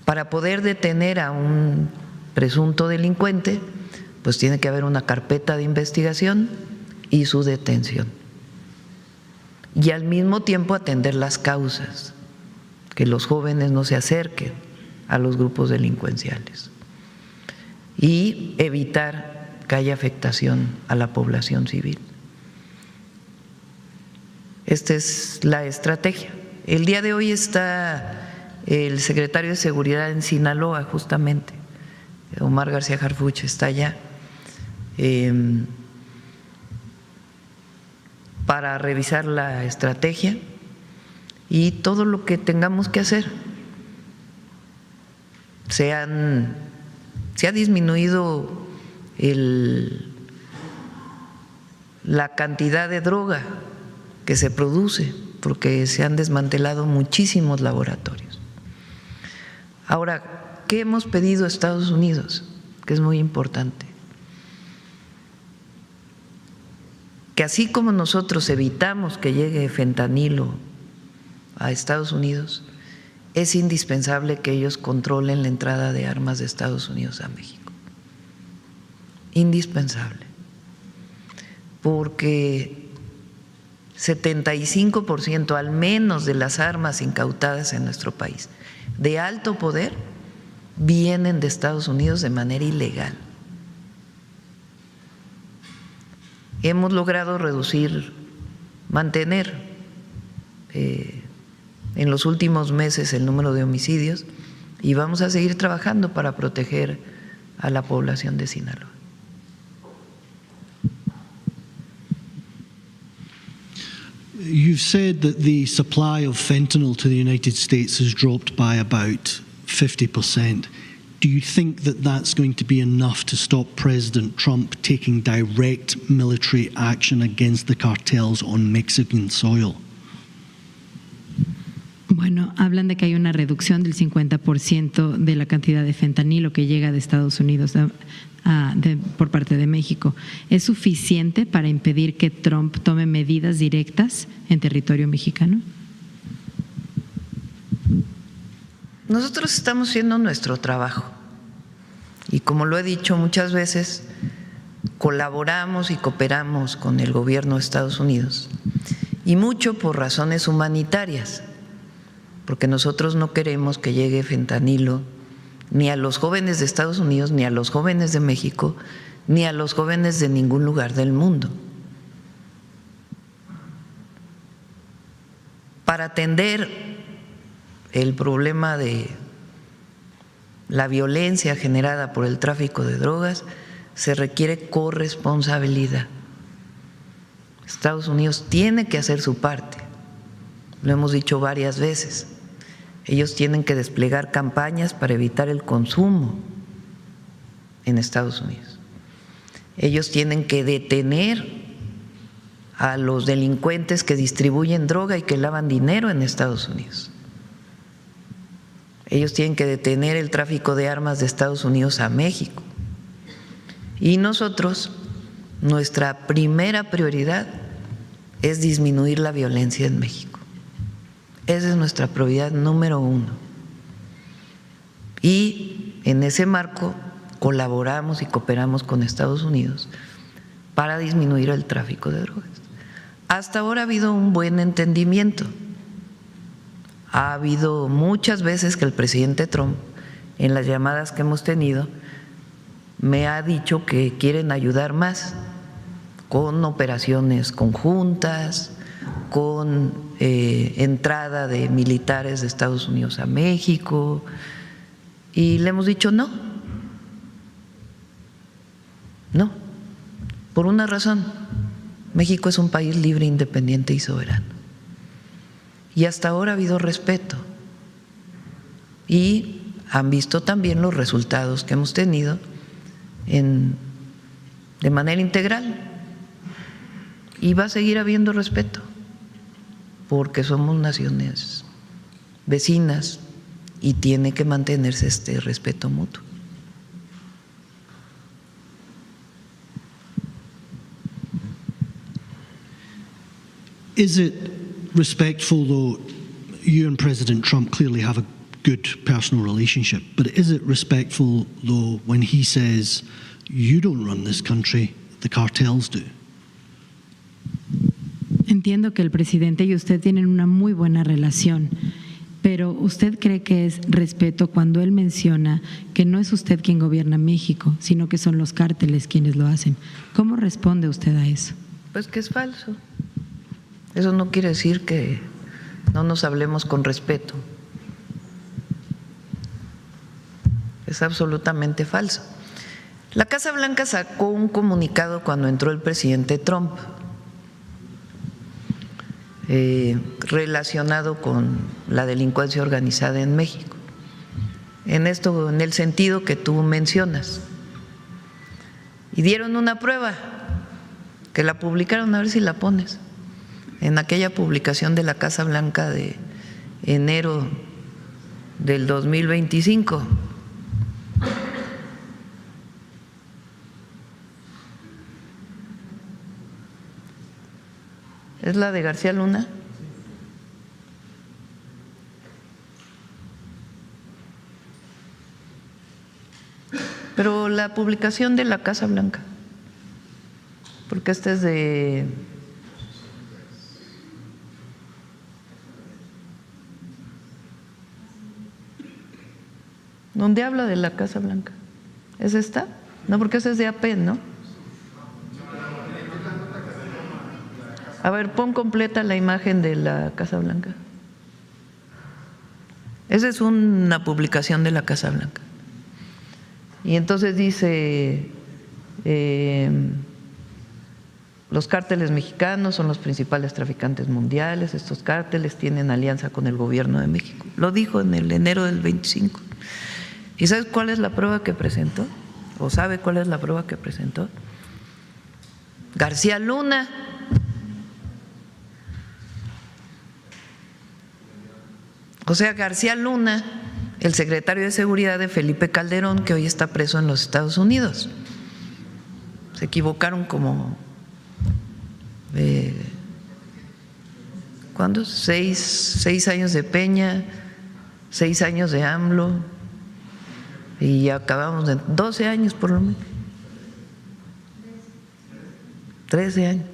Para poder detener a un presunto delincuente, pues tiene que haber una carpeta de investigación y su detención. y al mismo tiempo atender las causas, que los jóvenes no se acerquen a los grupos delincuenciales y evitar que haya afectación a la población civil. Esta es la estrategia. El día de hoy está el secretario de Seguridad en Sinaloa, justamente, Omar García Harfuch está allá, para revisar la estrategia y todo lo que tengamos que hacer. Se ha disminuido la cantidad de droga que se produce porque se han desmantelado muchísimos laboratorios. Ahora, ¿qué hemos pedido a Estados Unidos? Que es muy importante. Que así como nosotros evitamos que llegue fentanilo a Estados Unidos, es indispensable que ellos controlen la entrada de armas de Estados Unidos a México. Indispensable. Porque 75% al menos de las armas incautadas en nuestro país de alto poder vienen de Estados Unidos de manera ilegal. Hemos logrado mantener en los últimos meses el número de homicidios y vamos a seguir trabajando para proteger a la población de Sinaloa. You've said that the supply of fentanyl to the United States has dropped by about 50%. Do you think that that's going to be enough to stop President Trump taking direct military action against the cartels on Mexican soil? Bueno, hablan de que hay una reducción del 50% de la cantidad de fentanilo que llega de Estados Unidos por parte de México. ¿Es suficiente para impedir que Trump tome medidas directas en territorio mexicano? Nosotros estamos haciendo nuestro trabajo y, como lo he dicho muchas veces, colaboramos y cooperamos con el gobierno de Estados Unidos, y mucho por razones humanitarias, porque nosotros no queremos que llegue fentanilo ni a los jóvenes de Estados Unidos, ni a los jóvenes de México, ni a los jóvenes de ningún lugar del mundo. Para atender el problema de la violencia generada por el tráfico de drogas, se requiere corresponsabilidad. Estados Unidos tiene que hacer su parte, lo hemos dicho varias veces. Ellos tienen que desplegar campañas para evitar el consumo en Estados Unidos. Ellos tienen que detener a los delincuentes que distribuyen droga y que lavan dinero en Estados Unidos. Ellos tienen que detener el tráfico de armas de Estados Unidos a México. Y nosotros, nuestra primera prioridad es disminuir la violencia en México. Esa es nuestra prioridad número uno. Y en ese marco colaboramos y cooperamos con Estados Unidos para disminuir el tráfico de drogas. Hasta ahora ha habido un buen entendimiento. Ha habido muchas veces que el presidente Trump, en las llamadas que hemos tenido, me ha dicho que quieren ayudar más con operaciones conjuntas, con entrada de militares de Estados Unidos a México, y le hemos dicho no, por una razón: México es un país libre, independiente y soberano. Y hasta ahora ha habido respeto y han visto también los resultados que hemos tenido de manera integral, y va a seguir habiendo respeto porque somos naciones vecinas y tiene que mantenerse este respeto mutuo. Is it respectful, though, you and President Trump clearly have a good personal relationship, but is it respectful, though, when he says, you don't run this country, the cartels do? Entiendo que el presidente y usted tienen una muy buena relación, pero ¿usted cree que es respeto cuando él menciona que no es usted quien gobierna México, sino que son los cárteles quienes lo hacen? ¿Cómo responde usted a eso? Pues que es falso. Eso no quiere decir que no nos hablemos con respeto. Es absolutamente falso. La Casa Blanca sacó un comunicado cuando entró el presidente Trump, relacionado con la delincuencia organizada en México, en el sentido que tú mencionas. Y dieron una prueba, que la publicaron, a ver si la pones, en aquella publicación de la Casa Blanca de enero del 2025. ¿Es la de García Luna? Pero la publicación de la Casa Blanca, porque esta es de… ¿Dónde habla de la Casa Blanca? ¿Es esta? No, porque esa es de AP, ¿no? A ver, pon completa la imagen de la Casa Blanca. Esa es una publicación de la Casa Blanca. Y entonces dice, los cárteles mexicanos son los principales traficantes mundiales, estos cárteles tienen alianza con el gobierno de México. Lo dijo en el enero del 25. ¿Y sabes cuál es la prueba que presentó? ¿O sabe cuál es la prueba que presentó? García Luna. O sea, García Luna, el secretario de Seguridad de Felipe Calderón, que hoy está preso en los Estados Unidos. Se equivocaron como… ¿cuándo? 6 años de Peña, 6 años de AMLO, y acabamos de 12 años por lo menos. 13 años.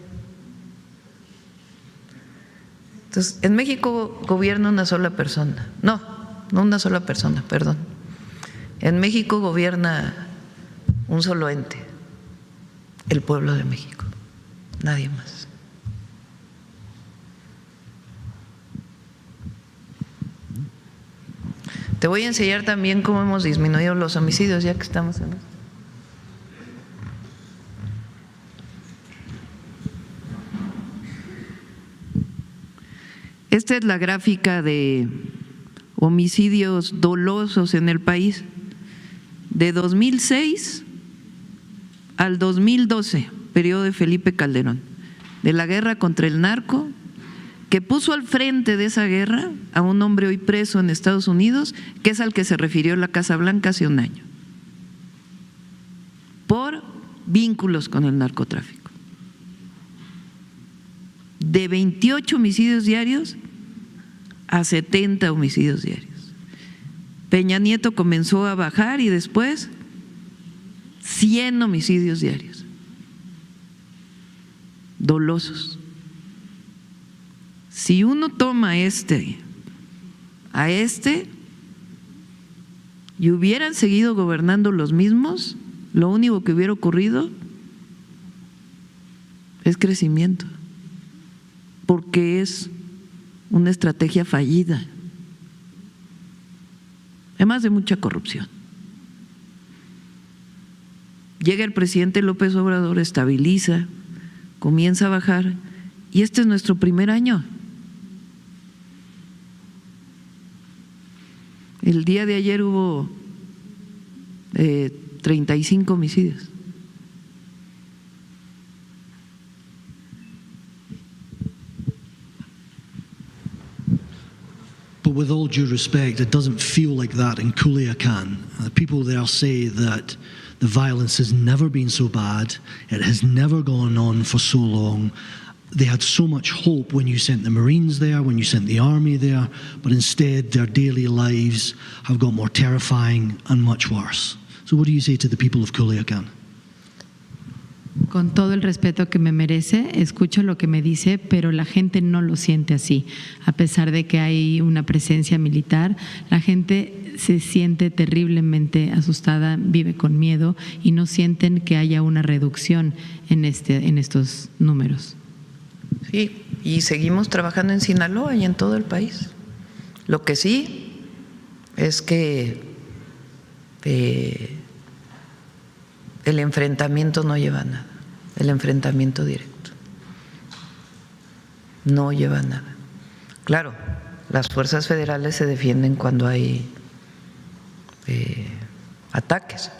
Entonces, en México gobierna una sola persona. No una sola persona, perdón. En México gobierna un solo ente, el pueblo de México, nadie más. Te voy a enseñar también cómo hemos disminuido los homicidios, ya que estamos en esto. Esta es la gráfica de homicidios dolosos en el país de 2006 al 2012, periodo de Felipe Calderón, de la guerra contra el narco, que puso al frente de esa guerra a un hombre hoy preso en Estados Unidos, que es al que se refirió la Casa Blanca hace un año, por vínculos con el narcotráfico. De 28 homicidios diarios a 70 homicidios diarios. Peña Nieto comenzó a bajar y después 100 homicidios diarios, dolosos. Si uno toma a este y hubieran seguido gobernando los mismos, lo único que hubiera ocurrido es crecimiento, porque es una estrategia fallida, además de mucha corrupción. Llega el presidente López Obrador, estabiliza, comienza a bajar, y este es nuestro primer año. El día de ayer hubo 35 homicidios. But with all due respect, it doesn't feel like that in Culiacan. People there say that the violence has never been so bad, it has never gone on for so long. They had so much hope when you sent the Marines there, when you sent the Army there, but instead their daily lives have got more terrifying and much worse. So what do you say to the people of Culiacan? con todo el respeto que me merece, escucho lo que me dice, pero la gente no lo siente así. A pesar de que hay una presencia militar, la gente se siente terriblemente asustada, vive con miedo y no sienten que haya una reducción en estos números. Sí, y seguimos trabajando en Sinaloa y en todo el país. Lo que sí es que el enfrentamiento no lleva a nada, el enfrentamiento directo no lleva a nada. Claro, las fuerzas federales se defienden cuando hay ataques,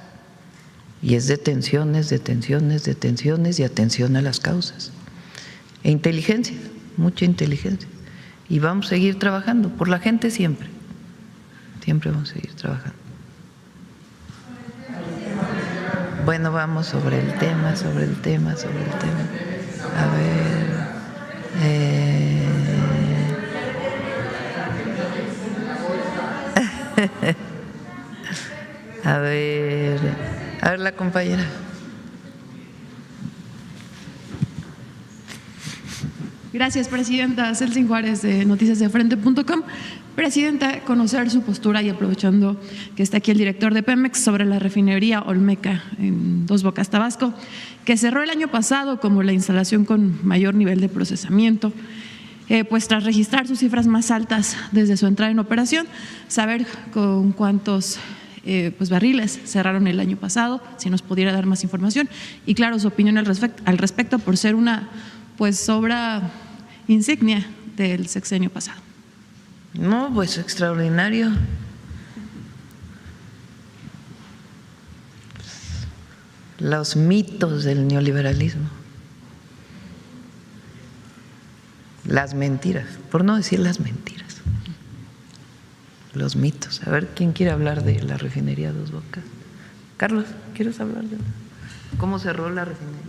y es detenciones y atención a las causas. E inteligencia, mucha inteligencia. Y vamos a seguir trabajando por la gente siempre. Siempre vamos a seguir trabajando. Bueno, vamos sobre el tema. A ver. A ver la compañera. Gracias, presidenta. Celsin Juárez, de noticiasdefrente.com. Presidenta, conocer su postura y aprovechando que está aquí el director de Pemex sobre la refinería Olmeca en Dos Bocas, Tabasco, que cerró el año pasado como la instalación con mayor nivel de procesamiento. Pues tras registrar sus cifras más altas desde su entrada en operación, saber con cuántos barriles cerraron el año pasado, si nos pudiera dar más información y claro su opinión al respecto por ser una obra insignia del sexenio pasado. No, pues extraordinario. Los mitos del neoliberalismo, las mentiras, por no decir las mentiras, los mitos. A ver, ¿quién quiere hablar de la refinería Dos Bocas? Carlos, ¿quieres hablar de cómo cerró la refinería?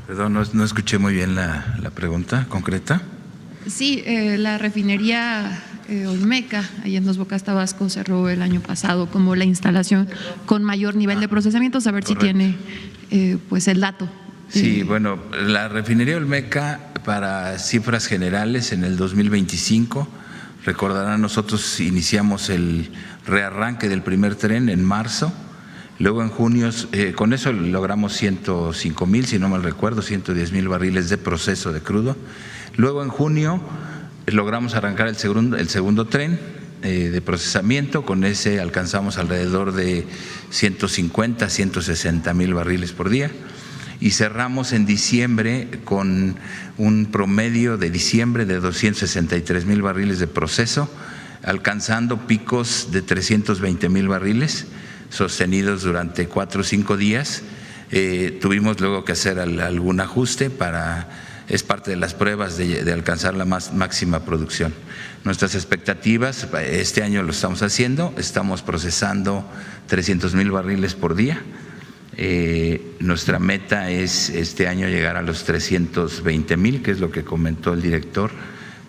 Perdón, no escuché muy bien la pregunta concreta. Sí, la refinería Olmeca, ahí en Dos Bocas, Tabasco, cerró el año pasado como la instalación con mayor nivel de procesamiento. A ver si tiene el dato. Sí, bueno, la refinería Olmeca, para cifras generales, en el 2025, recordarán, nosotros iniciamos el rearranque del primer tren en marzo. Luego en junio, con eso logramos 105,000, si no mal recuerdo, 110,000 barriles de proceso de crudo. Luego en junio logramos arrancar el segundo tren de procesamiento, con ese alcanzamos alrededor de 150, 160,000 barriles por día. Y cerramos en diciembre con un promedio de diciembre de 263,000 barriles de proceso, alcanzando picos de 320,000 barriles sostenidos durante 4 o 5 días. Tuvimos luego que hacer algún ajuste es parte de las pruebas de alcanzar la máxima producción. Nuestras expectativas, este año lo estamos haciendo, estamos procesando 300,000 barriles por día. Nuestra meta es este año llegar a los 320,000, que es lo que comentó el director,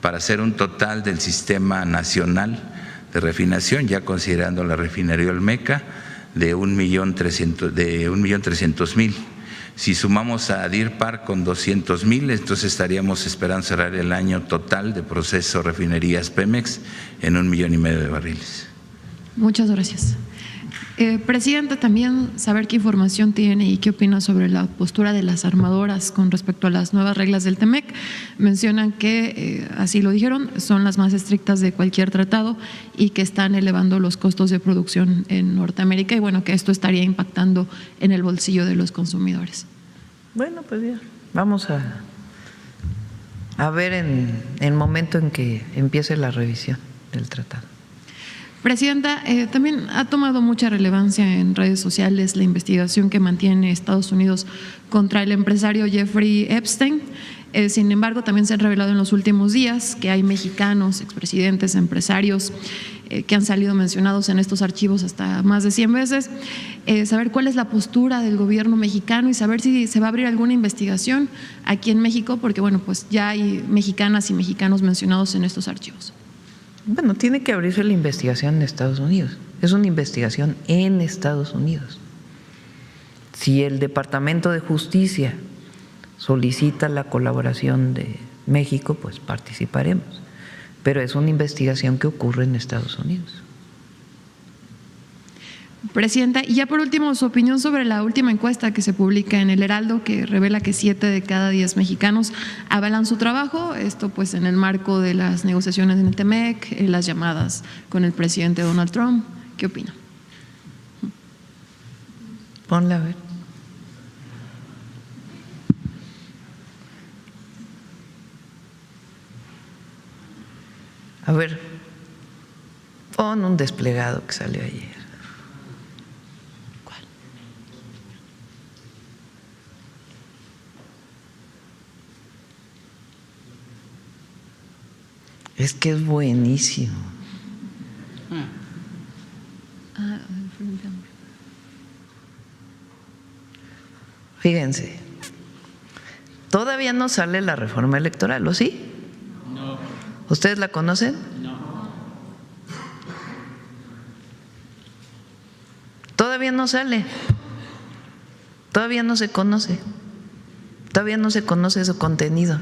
para hacer un total del sistema nacional de refinación, ya considerando la refinería Olmeca, de 1,300,000. Si sumamos a DIRPAR con 200,000, entonces estaríamos esperando cerrar el año total de proceso refinerías Pemex en 1,5 millones de barriles. Muchas gracias. Presidenta, también saber qué información tiene y qué opina sobre la postura de las armadoras con respecto a las nuevas reglas del TEMEC. Mencionan que, así lo dijeron, son las más estrictas de cualquier tratado y que están elevando los costos de producción en Norteamérica y bueno, que esto estaría impactando en el bolsillo de los consumidores. Bueno, pues ya, vamos a ver en el momento en que empiece la revisión del tratado. Presidenta, también ha tomado mucha relevancia en redes sociales la investigación que mantiene Estados Unidos contra el empresario Jeffrey Epstein. Sin embargo, también se han revelado en los últimos días que hay mexicanos, expresidentes, empresarios que han salido mencionados en estos archivos hasta más de 100 veces. Saber cuál es la postura del gobierno mexicano y saber si se va a abrir alguna investigación aquí en México, porque bueno, pues ya hay mexicanas y mexicanos mencionados en estos archivos. Bueno, tiene que abrirse la investigación en Estados Unidos. Es una investigación en Estados Unidos. Si el Departamento de Justicia solicita la colaboración de México, pues participaremos. Pero es una investigación que ocurre en Estados Unidos. Presidenta, y ya por último, su opinión sobre la última encuesta que se publica en El Heraldo, que revela que 7 de cada 10 mexicanos avalan su trabajo, esto pues en el marco de las negociaciones en el TEMEC, las llamadas con el presidente Donald Trump. ¿Qué opina? Ponla a ver. A ver, pon un desplegado que salió ayer. Es que es buenísimo. Fíjense, todavía no sale la reforma electoral, ¿o sí? No. ¿Ustedes la conocen? No. Todavía no sale. Todavía no se conoce. Todavía no se conoce su contenido.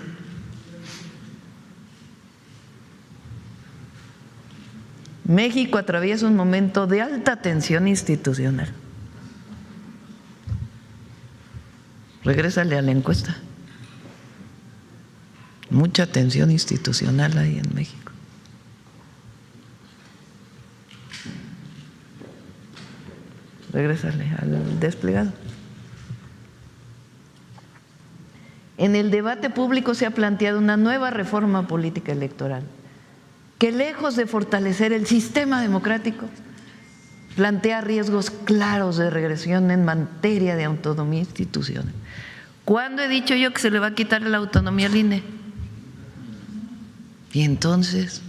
México atraviesa un momento de alta tensión institucional. Regrésale a la encuesta. Mucha tensión institucional hay en México. Regrésale al desplegado. En el debate público se ha planteado una nueva reforma política electoral que, lejos de fortalecer el sistema democrático, plantea riesgos claros de regresión en materia de autonomía institucional. ¿Cuándo he dicho yo que se le va a quitar la autonomía al INE? Y entonces,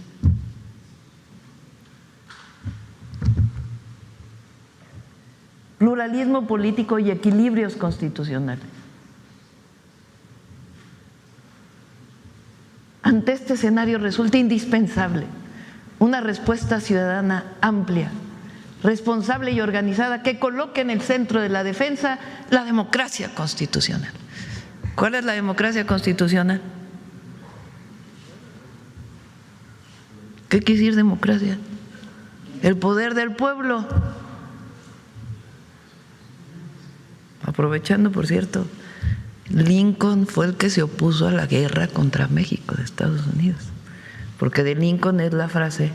pluralismo político y equilibrios constitucionales. Ante este escenario resulta indispensable una respuesta ciudadana amplia, responsable y organizada que coloque en el centro de la defensa la democracia constitucional. ¿Cuál es la democracia constitucional? ¿Qué quiere decir democracia? El poder del pueblo. Aprovechando, por cierto, Lincoln fue el que se opuso a la guerra contra México de Estados Unidos, porque de Lincoln es la frase: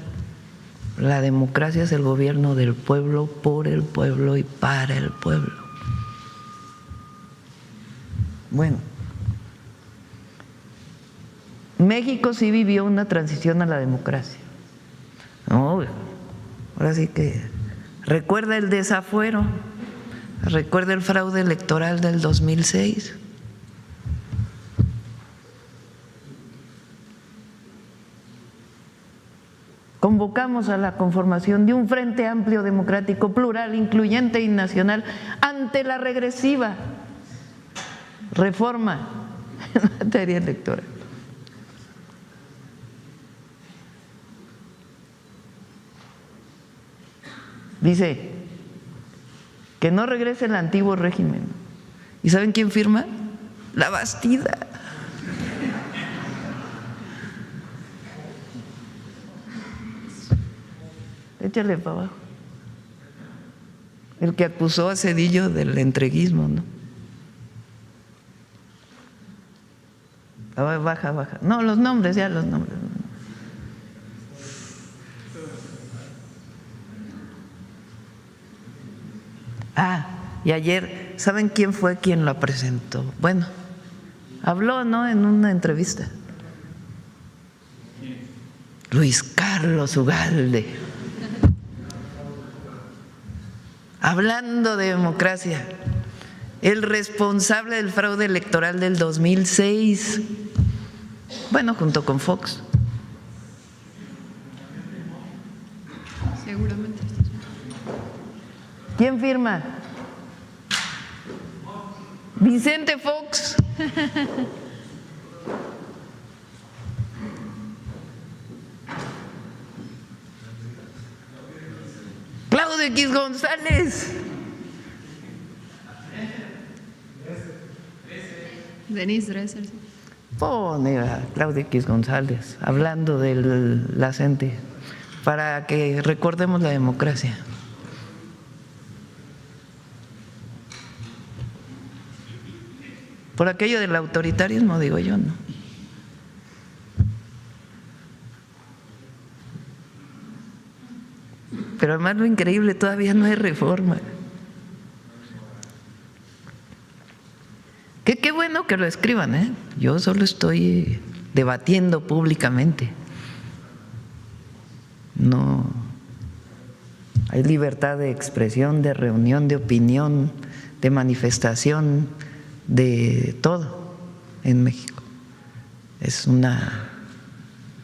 la democracia es el gobierno del pueblo, por el pueblo y para el pueblo. Bueno, México sí vivió una transición a la democracia. No, ahora sí que recuerda el desafuero, recuerda el fraude electoral del 2006. Convocamos a la conformación de un frente amplio, democrático, plural, incluyente y nacional ante la regresiva reforma en materia electoral. Dice que no regrese el antiguo régimen. ¿Y saben quién firma? La Bastida. Échale para abajo. El que acusó a Zedillo del entreguismo, ¿no? Baja, baja. No, los nombres, ya los nombres. Ah, y ayer, ¿saben quién fue quien la presentó? Bueno, habló, ¿no?, en una entrevista. Luis Carlos Ugalde. Hablando de democracia, el responsable del fraude electoral del 2006, bueno, junto con Fox. Seguramente. ¿Quién firma? Vicente Fox. Claudio X González. Denise Dresser. Pone a Claudio X González hablando del la gente para que recordemos la democracia. Por aquello del autoritarismo, digo yo, ¿no? Pero además lo increíble, todavía no hay reforma. Qué bueno que lo escriban, ¿eh? Yo solo estoy debatiendo públicamente. No hay libertad de expresión, de reunión, de opinión, de manifestación, de todo en México. Es una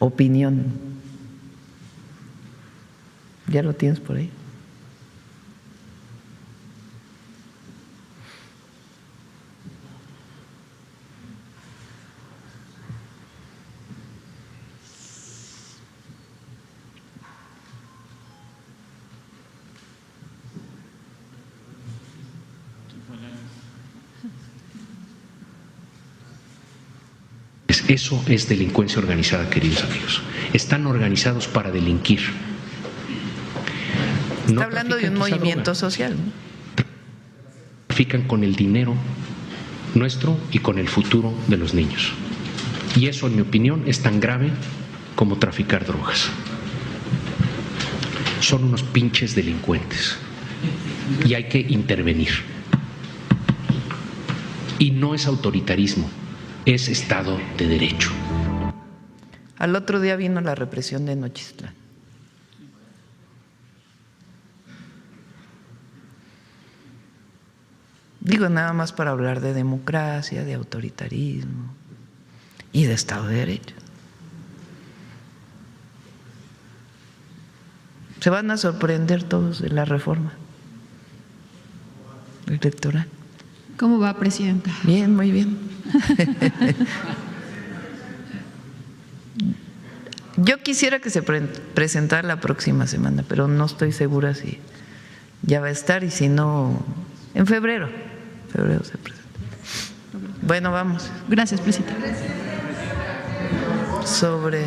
opinión. ¿Ya lo tienes por ahí? Eso es delincuencia organizada, queridos amigos. Están organizados para delinquir. Está hablando de un movimiento social, ¿no? Trafican con el dinero nuestro y con el futuro de los niños. Y eso, en mi opinión, es tan grave como traficar drogas. Son unos pinches delincuentes y hay que intervenir. Y no es autoritarismo, es Estado de Derecho. Al otro día vino la represión de Nochistlán. Digo, nada más para hablar de democracia, de autoritarismo y de Estado de Derecho. Se van a sorprender todos de la reforma electoral. ¿Cómo va, presidenta? Bien, muy bien. Yo quisiera que se presentara la próxima semana, pero no estoy segura si ya va a estar, y si no, en febrero. Febrero se presenta. Bueno, vamos. Gracias, presidenta. Sobre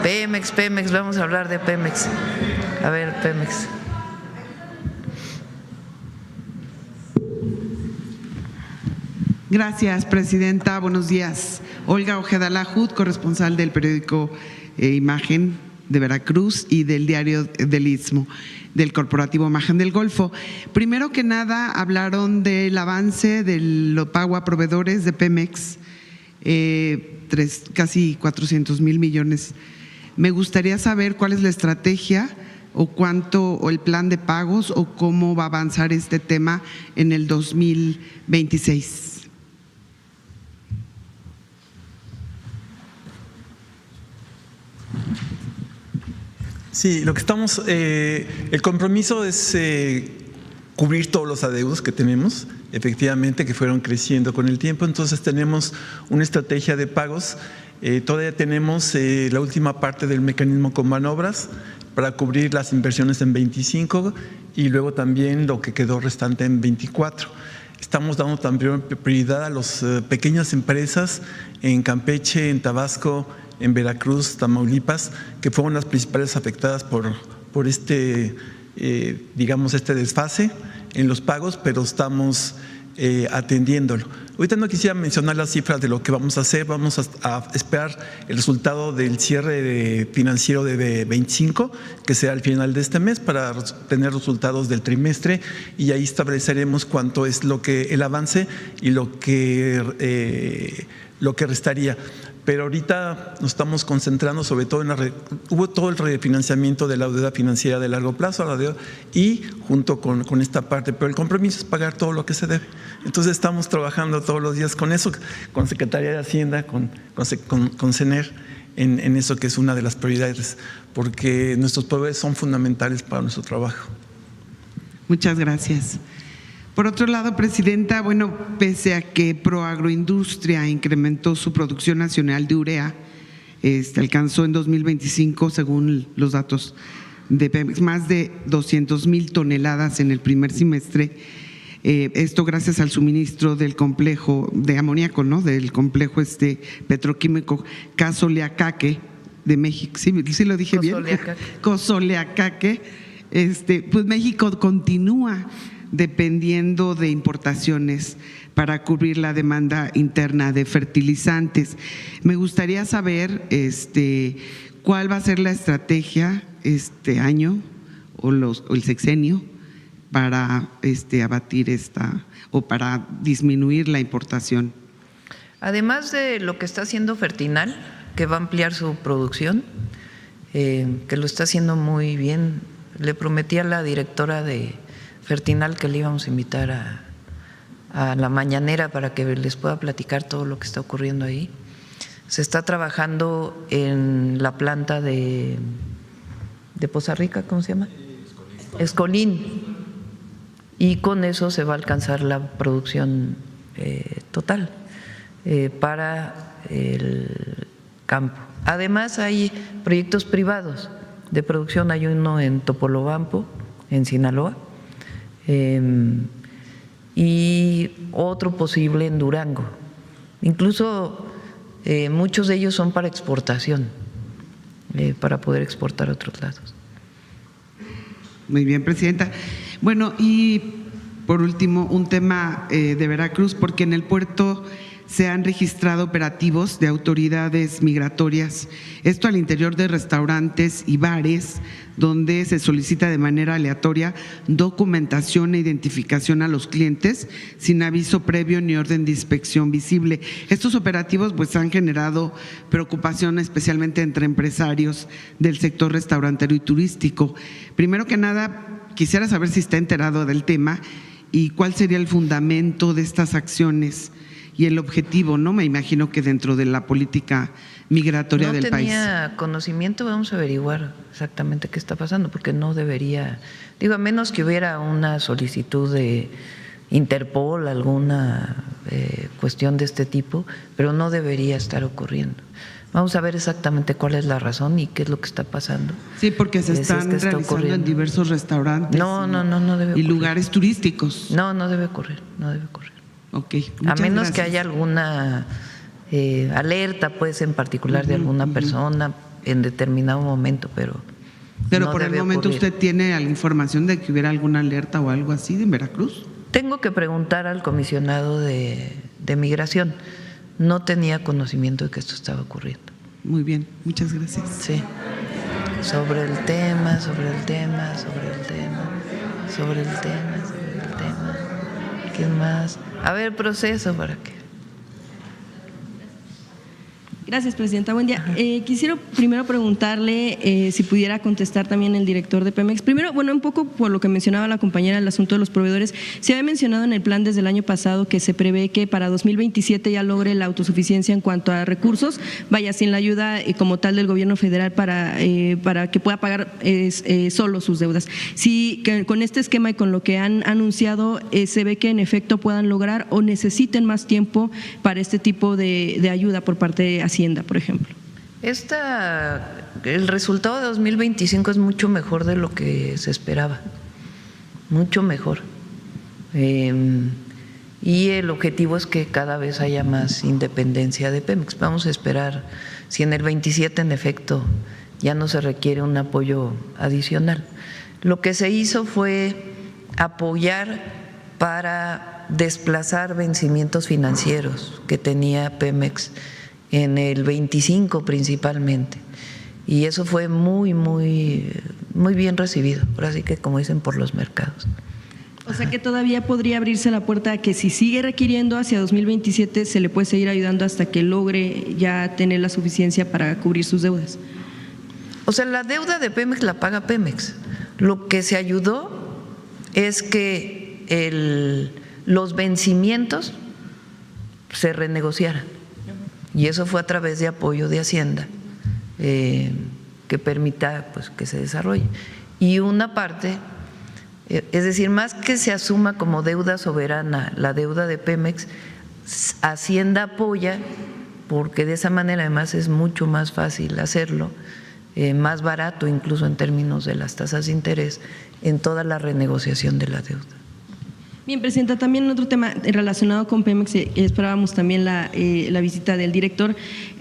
Pemex, vamos a hablar de Pemex. A ver, Pemex. Gracias, presidenta. Buenos días. Olga Ojeda Lajud, corresponsal del periódico Imagen de Veracruz y del diario del Istmo, del corporativo Imagen del Golfo. Primero que nada, hablaron del avance del pago a proveedores de Pemex, casi 400,000 millones. Me gustaría saber cuál es la estrategia o cuánto, o el plan de pagos, o cómo va a avanzar este tema en el 2026. Sí, lo que estamos, el compromiso es cubrir todos los adeudos que tenemos, efectivamente, que fueron creciendo con el tiempo. Entonces tenemos una estrategia de pagos. Todavía tenemos la última parte del mecanismo con manobras para cubrir las inversiones en 25 y luego también lo que quedó restante en 24. Estamos dando también prioridad a las pequeñas empresas en Campeche, en Tabasco, en Veracruz, Tamaulipas, que fueron las principales afectadas por este, digamos, este desfase en los pagos, pero estamos atendiéndolo. Ahorita no quisiera mencionar las cifras de lo que vamos a hacer. Vamos a esperar el resultado del cierre financiero de 25, que será al final de este mes, para tener resultados del trimestre, y ahí estableceremos cuánto es el avance y lo que restaría. Pero ahorita nos estamos concentrando sobre todo hubo todo el refinanciamiento de la deuda financiera de largo plazo, y junto con esta parte, pero el compromiso es pagar todo lo que se debe. Entonces estamos trabajando todos los días con eso, con Secretaría de Hacienda, con CENER, en eso, que es una de las prioridades, porque nuestros proveedores son fundamentales para nuestro trabajo. Muchas gracias. Por otro lado, presidenta, bueno, pese a que Proagroindustria incrementó su producción nacional de urea, alcanzó en 2025, según los datos de Pemex, más de 200,000 toneladas en el primer semestre. Esto gracias al suministro del complejo de amoníaco, ¿no? Del complejo petroquímico Cosoleacaque de México. Sí lo dije bien. Cosoleacaque. Pues México continúa dependiendo de importaciones para cubrir la demanda interna de fertilizantes. Me gustaría saber cuál va a ser la estrategia este año o el sexenio para abatir o para disminuir la importación. Además de lo que está haciendo Fertinal, que va a ampliar su producción, que lo está haciendo muy bien. Le prometí a la directora de Fertinal que le íbamos a invitar a la mañanera para que les pueda platicar todo lo que está ocurriendo ahí. Se está trabajando en la planta de Poza Rica, ¿cómo se llama? Escolín. Y con eso se va a alcanzar la producción total para el campo. Además hay proyectos privados de producción, hay uno en Topolobampo, en Sinaloa, y otro posible en Durango. Incluso muchos de ellos son para exportación, para poder exportar a otros lados. Muy bien, presidenta. Bueno, y por último, un tema de Veracruz, porque en el puerto se han registrado operativos de autoridades migratorias, esto al interior de restaurantes y bares, donde se solicita de manera aleatoria documentación e identificación a los clientes sin aviso previo ni orden de inspección visible. Estos operativos pues han generado preocupación especialmente entre empresarios del sector restaurantero y turístico. Primero que nada, quisiera saber si está enterado del tema y cuál sería el fundamento de estas acciones y el objetivo, ¿no? Me imagino que dentro de la política migratoria del país. No tenía conocimiento, vamos a averiguar exactamente qué está pasando, porque no debería, a menos que hubiera una solicitud de Interpol, alguna cuestión de este tipo, pero no debería estar ocurriendo. Vamos a ver exactamente cuál es la razón y qué es lo que está pasando. Sí, porque se están realizando en diversos restaurantes no debe y lugares turísticos. No debe ocurrir, no debe ocurrir. Okay, a menos que haya alguna alerta, pues, en particular de alguna persona en determinado momento, pero no por el debe momento ocurrir. ¿usted tiene la información de que hubiera alguna alerta o algo así en Veracruz? Tengo que preguntar al comisionado de Migración. No tenía conocimiento de que esto estaba ocurriendo. Muy bien, muchas gracias. Sí. Sobre el tema. ¿Quién más? A ver, proceso para que. Gracias, presidenta. Buen día. Quisiera primero preguntarle si pudiera contestar también el director de Pemex. Primero, un poco por lo que mencionaba la compañera, el asunto de los proveedores. Se había mencionado en el plan desde el año pasado que se prevé que para 2027 ya logre la autosuficiencia en cuanto a recursos, sin la ayuda como tal del gobierno federal para que pueda pagar solo sus deudas. Si con este esquema y con lo que han anunciado se ve que en efecto puedan lograr o necesiten más tiempo para este tipo de ayuda por parte de Hacienda, por ejemplo. El resultado de 2025 es mucho mejor de lo que se esperaba, mucho mejor. Y el objetivo es que cada vez haya más independencia de Pemex. Vamos a esperar si en el 27 en efecto ya no se requiere un apoyo adicional. Lo que se hizo fue apoyar para desplazar vencimientos financieros que tenía Pemex en el 25 principalmente, y eso fue muy bien recibido, ahora sí que como dicen, por los mercados. O sea que todavía podría abrirse la puerta a que si sigue requiriendo hacia 2027 se le puede seguir ayudando hasta que logre ya tener la suficiencia para cubrir sus deudas. O sea, la deuda de Pemex la paga Pemex. Lo que se ayudó es que los vencimientos se renegociaran. Y eso fue a través de apoyo de Hacienda que permita pues que se desarrolle. Y una parte, es decir, más que se asuma como deuda soberana la deuda de Pemex, Hacienda apoya, porque de esa manera además es mucho más fácil hacerlo, más barato incluso en términos de las tasas de interés en toda la renegociación de la deuda. Bien, Presidenta, también otro tema relacionado con Pemex, esperábamos también la visita del director,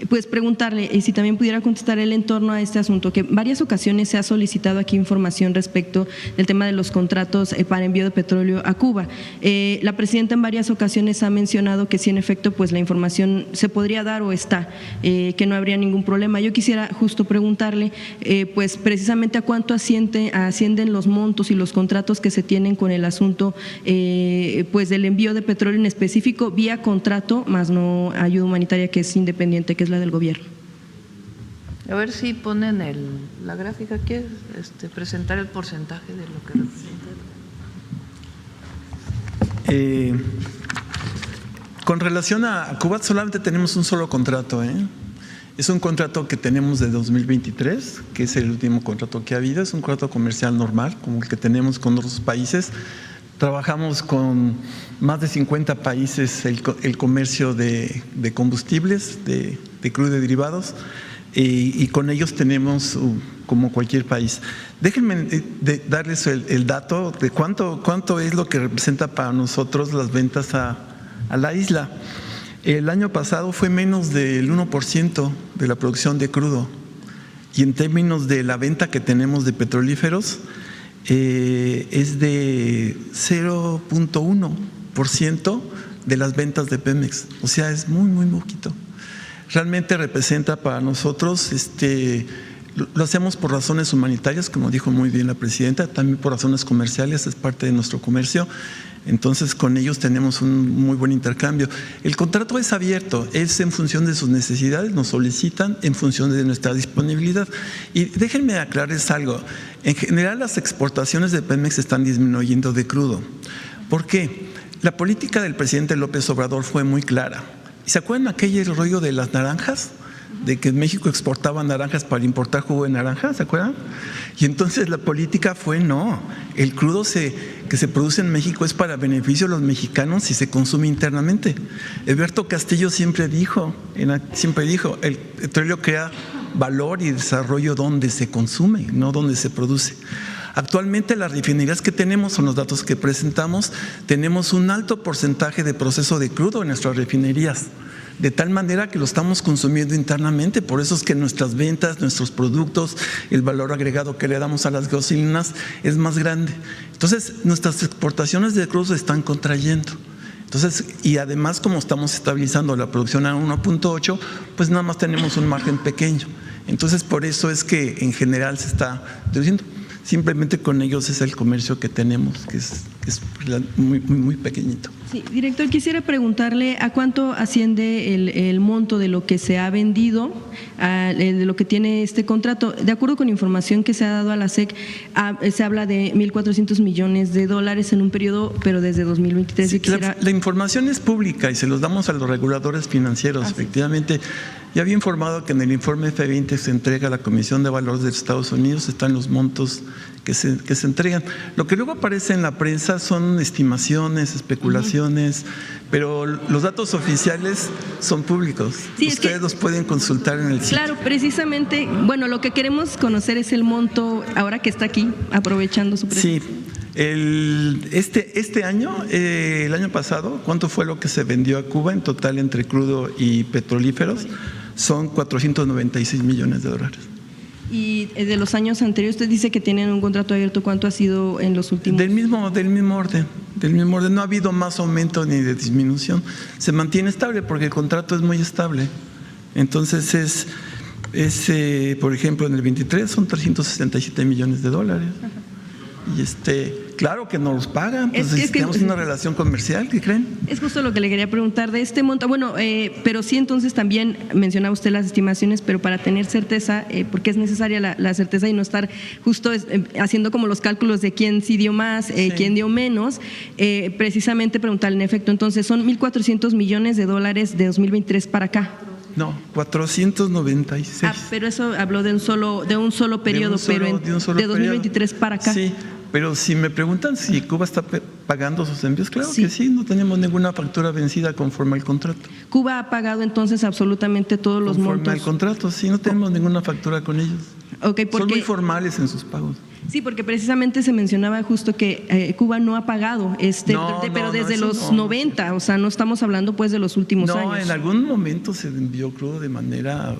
pues preguntarle si también pudiera contestar él en torno a este asunto, que en varias ocasiones se ha solicitado aquí información respecto del tema de los contratos para envío de petróleo a Cuba. La Presidenta en varias ocasiones ha mencionado que sí, en efecto, pues la información se podría dar o está, que no habría ningún problema. Yo quisiera justo preguntarle, pues precisamente a cuánto ascienden los montos y los contratos que se tienen con el asunto pues del envío de petróleo en específico vía contrato, más no ayuda humanitaria que es independiente, que es la del gobierno. A ver si ponen la gráfica, ¿quieres presentar el porcentaje de lo que representa? Con relación a Cuba, solamente tenemos un solo contrato, Es un contrato que tenemos de 2023, que es el último contrato que ha habido, es un contrato comercial normal, como el que tenemos con otros países. Trabajamos con más de 50 países el comercio de combustibles, de crudo y derivados, y con ellos tenemos como cualquier país. Déjenme darles el dato de cuánto es lo que representa para nosotros las ventas a la isla. El año pasado fue menos del 1% de la producción de crudo, y en términos de la venta que tenemos de petrolíferos, es de 0.1% de las ventas de Pemex, o sea, es muy, muy poquito. Realmente representa para nosotros, lo hacemos por razones humanitarias, como dijo muy bien la Presidenta, también por razones comerciales, es parte de nuestro comercio. Entonces con ellos tenemos un muy buen intercambio. El contrato es abierto, es en función de sus necesidades, nos solicitan en función de nuestra disponibilidad. Y déjenme aclararles algo, en general las exportaciones de Pemex están disminuyendo de crudo. ¿Por qué? La política del presidente López Obrador fue muy clara. ¿Y se acuerdan aquel rollo de las naranjas? De que México exportaba naranjas para importar jugo de naranja, ¿se acuerdan? Y entonces la política fue no, el crudo que se produce en México es para beneficio de los mexicanos y se consume internamente. Alberto Castillo siempre dijo, el petróleo crea valor y desarrollo donde se consume, no donde se produce. Actualmente las refinerías que tenemos, son los datos que presentamos, tenemos un alto porcentaje de proceso de crudo en nuestras refinerías, de tal manera que lo estamos consumiendo internamente. Por eso es que nuestras ventas, nuestros productos, el valor agregado que le damos a las gasolinas es más grande. Entonces nuestras exportaciones de crudo se están contrayendo. Entonces, y además como estamos estabilizando la producción a 1.8, pues nada más tenemos un margen pequeño. Entonces por eso es que en general se está reduciendo. Simplemente con ellos es el comercio que tenemos, que es muy, muy, muy pequeñito. Sí, director, quisiera preguntarle a cuánto asciende el monto de lo que se ha vendido, de lo que tiene este contrato. De acuerdo con información que se ha dado a la SEC, se habla de 1.400 millones de dólares en un periodo, pero desde 2023. Sí, la información es pública y se los damos a los reguladores financieros. Efectivamente, ya había informado que en el informe F20 se entrega a la Comisión de Valores de Estados Unidos, están los montos que se entregan. Lo que luego aparece en la prensa son estimaciones, especulaciones, pero los datos oficiales son públicos. Sí, ustedes los pueden consultar en el sitio. Claro, precisamente, bueno, lo que queremos conocer es el monto, ahora que está aquí, aprovechando su presencia. Sí. Este año, el año pasado, ¿cuánto fue lo que se vendió a Cuba en total entre crudo y petrolíferos? Son 496 millones de dólares. Y de los años anteriores, usted dice que tienen un contrato abierto, ¿cuánto ha sido en los últimos? Del mismo orden. No ha habido más aumento ni de disminución. Se mantiene estable porque el contrato es muy estable. Entonces por ejemplo, en el 23 son 367 millones de dólares. Y claro que nos los pagan, pues tenemos una relación comercial, ¿qué creen? Es justo lo que le quería preguntar de este monto. Bueno, pero sí, entonces también mencionaba usted las estimaciones, pero para tener certeza, porque es necesaria la certeza y no estar justo haciendo como los cálculos de quién sí dio más, quién dio menos, precisamente preguntarle en efecto, entonces son 1.400 millones de dólares de 2023 para acá. No, 496. Pero eso habló de un solo periodo, pero de 2023 para acá. Sí, Pero si me preguntan si Cuba está pagando sus envíos, claro que sí, no tenemos ninguna factura vencida conforme al contrato. Cuba ha pagado entonces absolutamente todos los montos. Conforme al contrato, sí, no tenemos ninguna factura con ellos. Okay, son muy formales en sus pagos. Sí, porque precisamente se mencionaba justo que Cuba no ha pagado, pero desde los 90, o sea, no estamos hablando pues de los últimos años. No, en algún momento se envió crudo de manera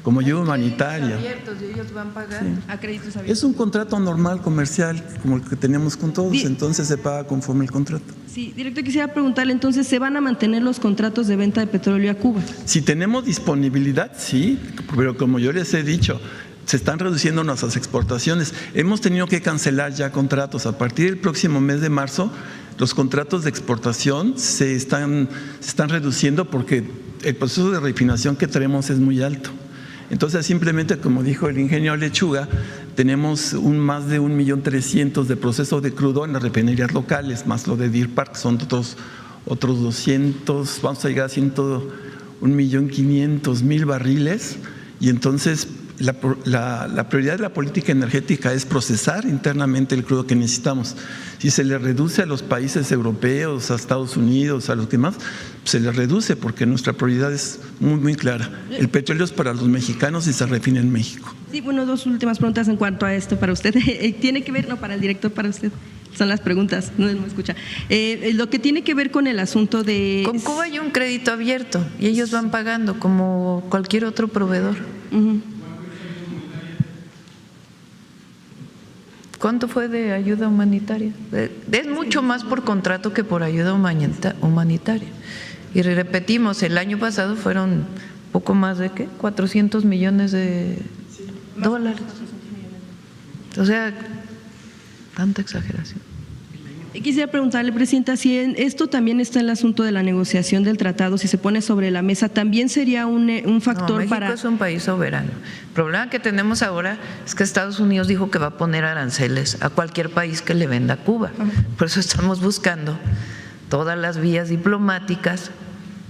como ayuda humanitaria. Abiertos, y ellos van a pagar a créditos abiertos. Es un contrato normal comercial como el que tenemos con todos, entonces se paga conforme el contrato. Sí, director, quisiera preguntarle entonces, ¿se van a mantener los contratos de venta de petróleo a Cuba? Si tenemos disponibilidad, sí, pero como yo les he dicho, se están reduciendo nuestras exportaciones. Hemos tenido que cancelar ya contratos. A partir del próximo mes de marzo, los contratos de exportación se están reduciendo porque el proceso de refinación que tenemos es muy alto. Entonces, simplemente, como dijo el ingeniero Lechuga, tenemos más de 1.300.000 de proceso de crudo en las refinerías locales, más lo de Deer Park, son otros 200, vamos a llegar a 1.500.000 barriles, y entonces la prioridad de la política energética es procesar internamente el crudo que necesitamos. Si se le reduce a los países europeos, a Estados Unidos, a los demás, se le reduce porque nuestra prioridad es muy, muy clara. El petróleo es para los mexicanos y se refina en México. Sí, bueno, dos últimas preguntas en cuanto a esto para usted. Tiene que ver, no, para el director, para usted. Son las preguntas, no me escucha. Lo que tiene que ver con el asunto de… Con Cuba hay un crédito abierto y ellos van pagando como cualquier otro proveedor. ¿Cuánto fue de ayuda humanitaria? Es mucho más por contrato que por ayuda humanitaria. Y repetimos, el año pasado fueron poco más de ¿qué? 400 millones de dólares. O sea, tanta exageración. Quisiera preguntarle, Presidenta, si esto también está en el asunto de la negociación del tratado, si se pone sobre la mesa, ¿también sería un factor México para… es un país soberano. El problema que tenemos ahora es que Estados Unidos dijo que va a poner aranceles a cualquier país que le venda a Cuba. Por eso estamos buscando todas las vías diplomáticas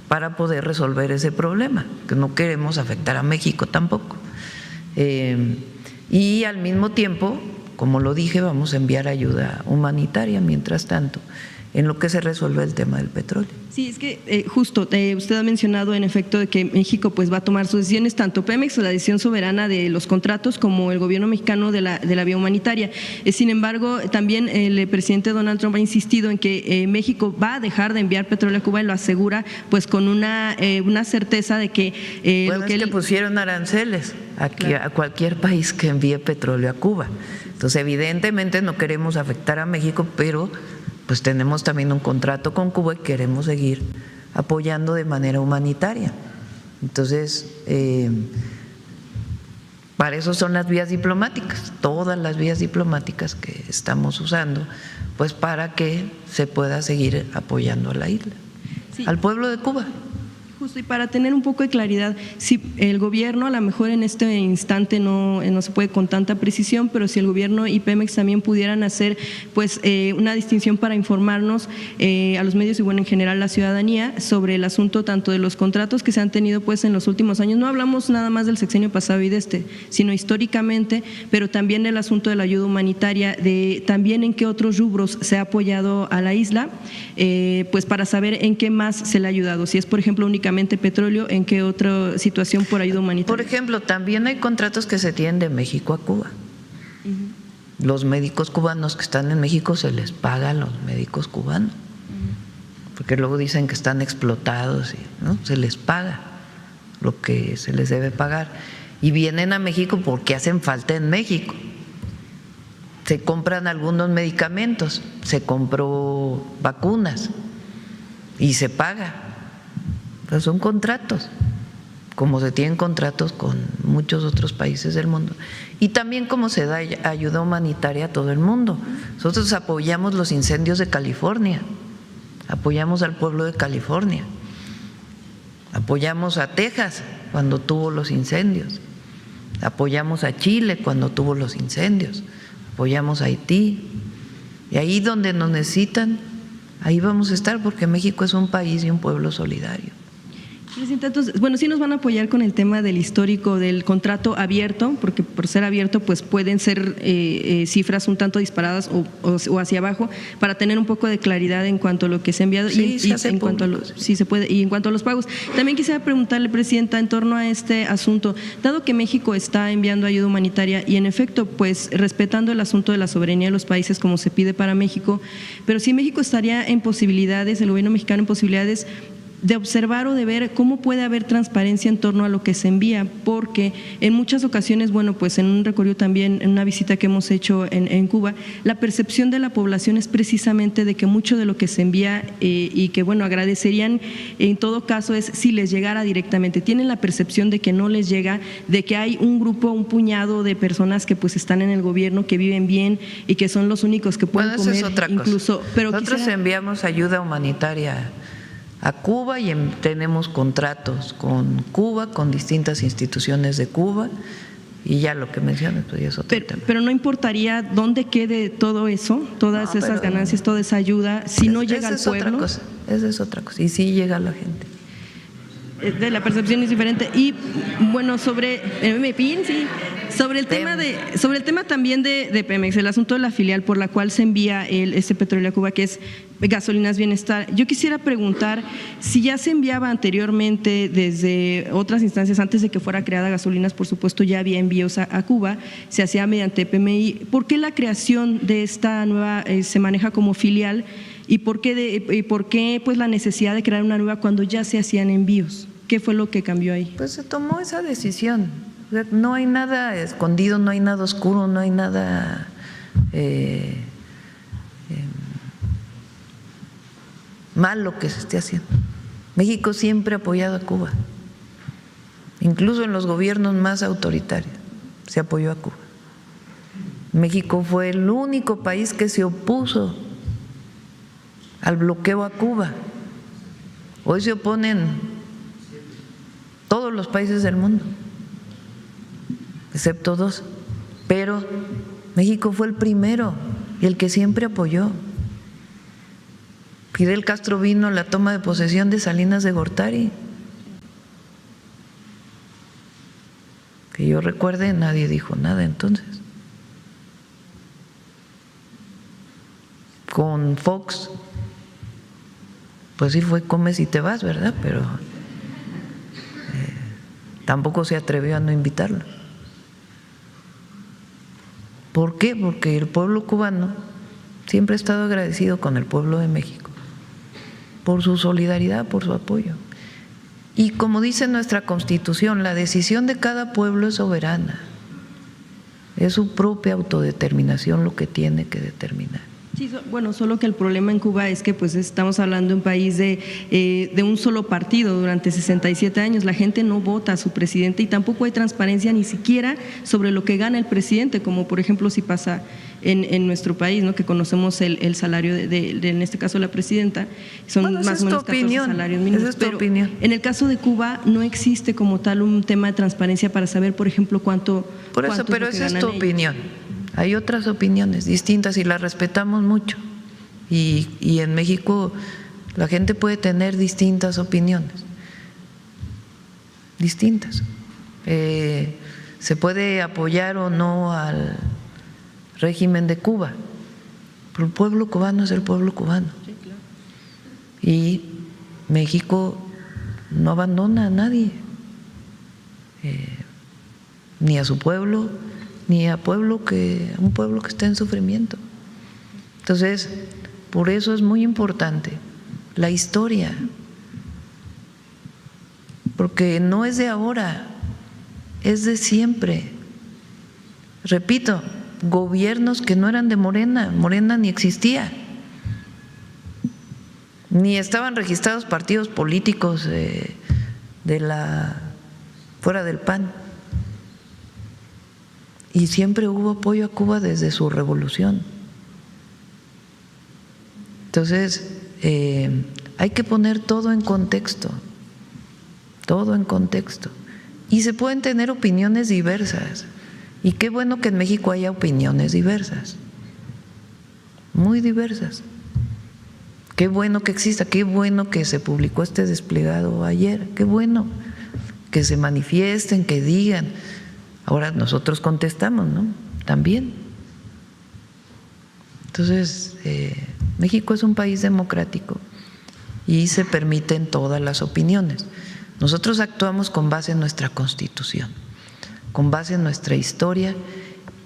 para poder resolver ese problema, que no queremos afectar a México tampoco. Y al mismo tiempo, como lo dije, vamos a enviar ayuda humanitaria mientras tanto, en lo que se resuelve el tema del petróleo. Sí, es que justo usted ha mencionado en efecto de que México pues va a tomar sus decisiones, tanto Pemex, la decisión soberana de los contratos, como el gobierno mexicano de la vía humanitaria. Sin embargo, también el presidente Donald Trump ha insistido en que México va a dejar de enviar petróleo a Cuba y lo asegura pues con una certeza de que… Bueno, que pusieron aranceles aquí a cualquier país que envíe petróleo a Cuba. Entonces, evidentemente no queremos afectar a México, pero pues tenemos también un contrato con Cuba y queremos seguir apoyando de manera humanitaria. Entonces, para eso son las vías diplomáticas, todas las vías diplomáticas que estamos usando, pues para que se pueda seguir apoyando a la isla, al pueblo de Cuba. Justo, y para tener un poco de claridad, si el gobierno, a lo mejor en este instante no se puede con tanta precisión, pero si el gobierno y Pemex también pudieran hacer pues una distinción para informarnos a los medios y bueno, en general la ciudadanía sobre el asunto tanto de los contratos que se han tenido pues en los últimos años. No hablamos nada más del sexenio pasado y de sino históricamente, pero también del asunto de la ayuda humanitaria, de también en qué otros rubros se ha apoyado a la isla, pues para saber en qué más se le ha ayudado. Si es, por ejemplo, únicamente petróleo, ¿en qué otra situación por ayuda humanitaria? Por ejemplo, también hay contratos que se tienen de México a Cuba. Los médicos cubanos que están en México se les paga a los médicos cubanos, porque luego dicen que están explotados, ¿no? Se les paga lo que se les debe pagar y vienen a México porque hacen falta en México. Se compran algunos medicamentos, se compró vacunas y se paga. Pero son contratos, como se tienen contratos con muchos otros países del mundo. Y también como se da ayuda humanitaria a todo el mundo. Nosotros apoyamos los incendios de California, apoyamos al pueblo de California, apoyamos a Texas cuando tuvo los incendios, apoyamos a Chile cuando tuvo los incendios, apoyamos a Haití. Y ahí donde nos necesitan, ahí vamos a estar, porque México es un país y un pueblo solidario. Presidenta, entonces, bueno, sí nos van a apoyar con el tema del histórico del contrato abierto, porque por ser abierto pues pueden ser cifras un tanto disparadas o hacia abajo, para tener un poco de claridad en cuanto a lo que se ha enviado en cuanto a los, sí se puede, y en cuanto a los pagos. También quisiera preguntarle, Presidenta, en torno a este asunto, dado que México está enviando ayuda humanitaria y en efecto pues respetando el asunto de la soberanía de los países como se pide para México, pero si México estaría en posibilidades, el gobierno mexicano en posibilidades de observar o de ver cómo puede haber transparencia en torno a lo que se envía, porque en muchas ocasiones, bueno, pues en un recorrido también, en una visita que hemos hecho en Cuba, la percepción de la población es precisamente de que mucho de lo que se envía y que, bueno, agradecerían en todo caso es si les llegara directamente. Tienen la percepción de que no les llega, de que hay un grupo, un puñado de personas que pues están en el gobierno, que viven bien y que son los únicos que pueden comer. Eso es otra incluso, cosa. Pero nosotros enviamos ayuda humanitaria a Cuba y tenemos contratos con Cuba, con distintas instituciones de Cuba, y ya lo que mencionas, pues ya es otro tema. Pero no importaría dónde quede todo eso, todas esas ganancias, toda esa ayuda, si no llega al pueblo. Esa es otra cosa, y sí llega a la gente. De la percepción es diferente. Y bueno, sobre el tema también de Pemex, el asunto de la filial por la cual se envía este petróleo a Cuba, que es Gasolinas Bienestar. Yo quisiera preguntar si ya se enviaba anteriormente desde otras instancias, antes de que fuera creada Gasolinas, por supuesto ya había envíos a Cuba, se hacía mediante PMI. ¿Por qué la creación de esta nueva se maneja como filial y por qué pues la necesidad de crear una nueva cuando ya se hacían envíos? ¿Qué fue lo que cambió ahí? Pues se tomó esa decisión. No hay nada escondido, no hay nada oscuro, no hay nada malo que se esté haciendo. México siempre ha apoyado a Cuba, incluso en los gobiernos más autoritarios se apoyó a Cuba. México fue el único país que se opuso al bloqueo a Cuba. Hoy se oponen todos los países del mundo, excepto 2, pero México fue el primero y el que siempre apoyó. Fidel Castro vino a la toma de posesión de Salinas de Gortari. Que yo recuerde, nadie dijo nada entonces. Con Fox, pues sí fue comes y te vas, ¿verdad? Pero tampoco se atrevió a no invitarlo. ¿Por qué? Porque el pueblo cubano siempre ha estado agradecido con el pueblo de México por su solidaridad, por su apoyo. Y como dice nuestra Constitución, la decisión de cada pueblo es soberana. Es su propia autodeterminación lo que tiene que determinar. Sí, bueno, solo que el problema en Cuba es que pues estamos hablando de un país de un solo partido durante 67 años. La gente no vota a su presidente y tampoco hay transparencia ni siquiera sobre lo que gana el presidente, como por ejemplo si pasa en nuestro país, ¿no? Que conocemos el salario en este caso la presidenta, son más o menos 14 salarios mínimos. Esa es tu opinión. En el caso de Cuba no existe como tal un tema de transparencia para saber, por ejemplo, cuánto. Por eso, pero esa es tu opinión. Hay otras opiniones distintas y las respetamos mucho. Y en México la gente puede tener distintas opiniones, distintas. Se puede apoyar o no al régimen de Cuba, pero el pueblo cubano es el pueblo cubano. Y México no abandona a nadie, ni a su pueblo, ni a un pueblo que está en sufrimiento. Entonces, por eso es muy importante la historia, porque no es de ahora, es de siempre. Repito, gobiernos que no eran de Morena, Morena ni existía, ni estaban registrados partidos políticos fuera del PAN. Y siempre hubo apoyo a Cuba desde su revolución. Entonces, hay que poner todo en contexto, todo en contexto. Y se pueden tener opiniones diversas. Y qué bueno que en México haya opiniones diversas, muy diversas, Qué bueno que exista, qué bueno que se publicó este desplegado ayer, qué bueno que se manifiesten, que digan. Ahora nosotros contestamos, ¿no? También. Entonces, México es un país democrático y se permiten todas las opiniones. Nosotros actuamos con base en nuestra Constitución, con base en nuestra historia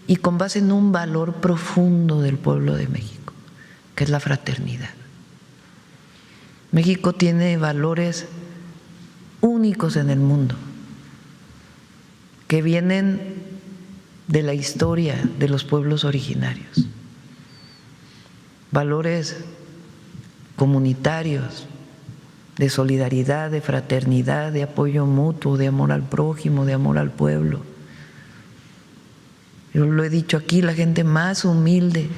y con base en un valor profundo del pueblo de México, que es la fraternidad. México tiene valores únicos en el mundo, que vienen de la historia de los pueblos originarios. Valores comunitarios, de solidaridad, de fraternidad, de apoyo mutuo, de amor al prójimo, de amor al pueblo. Yo lo he dicho aquí, la gente más humilde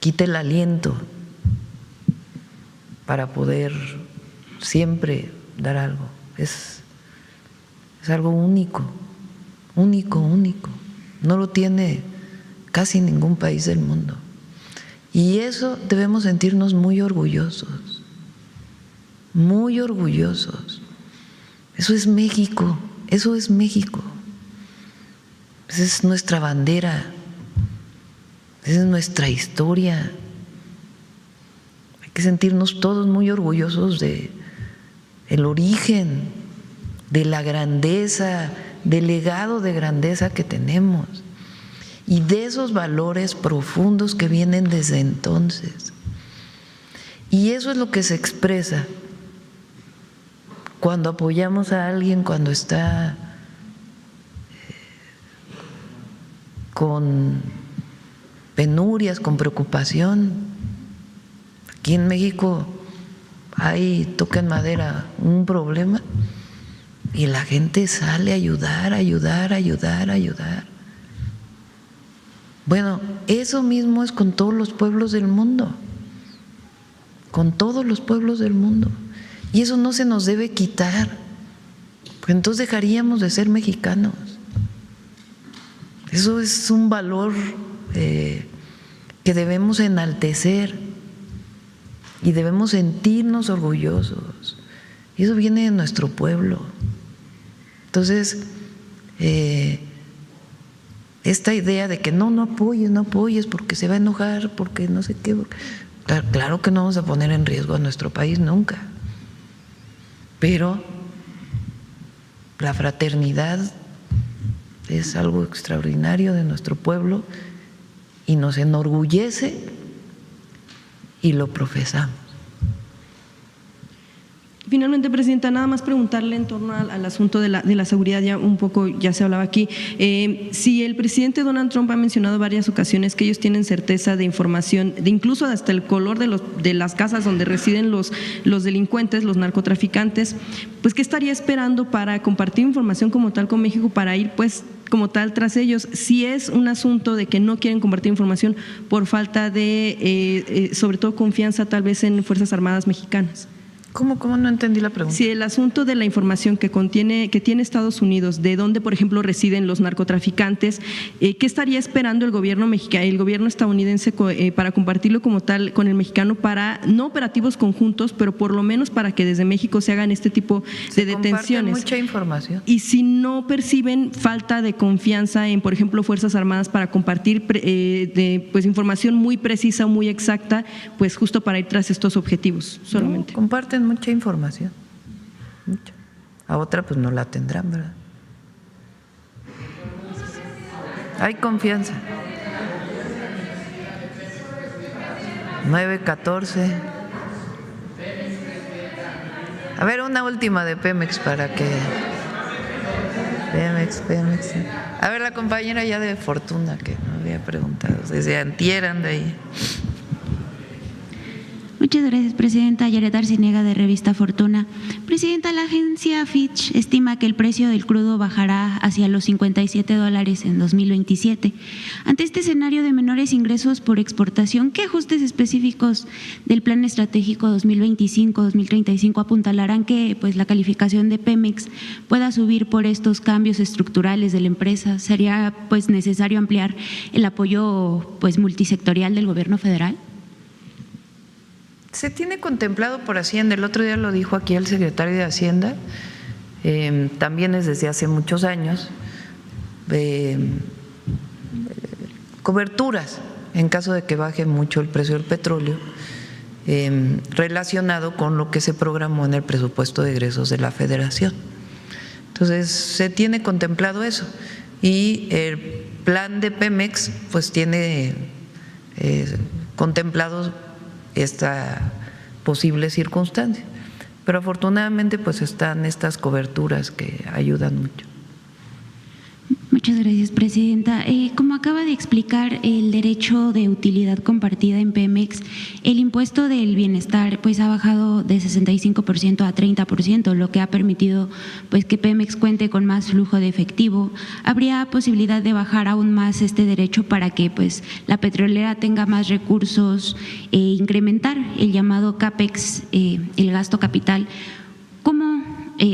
quita el aliento para poder siempre dar algo. Es algo único, único, único. No lo tiene casi ningún país del mundo. Y eso debemos sentirnos muy orgullosos, muy orgullosos. Eso es México, eso es México. Esa es nuestra bandera, esa es nuestra historia. Hay que sentirnos todos muy orgullosos de el origen, de la grandeza, del legado de grandeza que tenemos y de esos valores profundos que vienen desde entonces. Y eso es lo que se expresa cuando apoyamos a alguien, cuando está con penurias, con preocupación. Aquí en México hay, toca en madera, un problema y la gente sale a ayudar, ayudar, ayudar, ayudar. Bueno, eso mismo es con todos los pueblos del mundo, con todos los pueblos del mundo. Y eso no se nos debe quitar, porque entonces dejaríamos de ser mexicanos. Eso es un valor que debemos enaltecer y debemos sentirnos orgullosos. Y eso viene de nuestro pueblo. Entonces, esta idea de que no apoyes porque se va a enojar, porque no sé qué. Claro que no vamos a poner en riesgo a nuestro país nunca. Pero la fraternidad es algo extraordinario de nuestro pueblo y nos enorgullece y lo profesamos. Finalmente, Presidenta, nada más preguntarle en torno al asunto de la seguridad, ya un poco ya se hablaba aquí. Si el presidente Donald Trump ha mencionado varias ocasiones que ellos tienen certeza de información, de incluso hasta el color de las casas donde residen los delincuentes, los narcotraficantes, pues ¿qué estaría esperando para compartir información como tal con México, para ir pues como tal tras ellos? Si es un asunto de que no quieren compartir información por falta de, sobre todo, confianza tal vez en Fuerzas Armadas mexicanas. ¿Cómo no entendí la pregunta? Si el asunto de la información que tiene Estados Unidos, de dónde, por ejemplo, residen los narcotraficantes, ¿qué estaría esperando el gobierno mexicano, el gobierno estadounidense para compartirlo como tal con el mexicano, para no operativos conjuntos, pero por lo menos para que desde México se hagan este tipo de detenciones? Mucha información. Y si no perciben falta de confianza en, por ejemplo, Fuerzas Armadas para compartir pues información muy precisa, muy exacta, pues justo para ir tras estos objetivos solamente. No, comparten mucha información, mucha. A otra pues no la tendrán, ¿verdad? Hay confianza. 9:14. A ver, una última de Pemex para que… Pemex. A ver, la compañera ya de Fortuna que no había preguntado, desde antier anda ahí. Muchas gracias, Presidenta. Yaret Arciniega, de Revista Fortuna. Presidenta, la agencia Fitch estima que el precio del crudo bajará hacia los $57 en 2027. Ante este escenario de menores ingresos por exportación, ¿qué ajustes específicos del Plan Estratégico 2025-2035 apuntalarán que pues, la calificación de Pemex pueda subir por estos cambios estructurales de la empresa? ¿Sería pues, necesario ampliar el apoyo pues, multisectorial del Gobierno federal? Se tiene contemplado por Hacienda, el otro día lo dijo aquí el secretario de Hacienda, también es desde hace muchos años, coberturas en caso de que baje mucho el precio del petróleo, relacionado con lo que se programó en el presupuesto de egresos de la Federación. Entonces, se tiene contemplado eso y el plan de Pemex pues tiene contemplados esta posible circunstancia, pero afortunadamente pues están estas coberturas que ayudan mucho. Muchas gracias, Presidenta. Como acaba de explicar, el derecho de utilidad compartida en Pemex, el impuesto del bienestar pues ha bajado de 65% a 30%, lo que ha permitido pues que Pemex cuente con más flujo de efectivo. ¿Habría posibilidad de bajar aún más este derecho para que pues la petrolera tenga más recursos e incrementar el llamado CAPEX, el gasto capital? ¿Cómo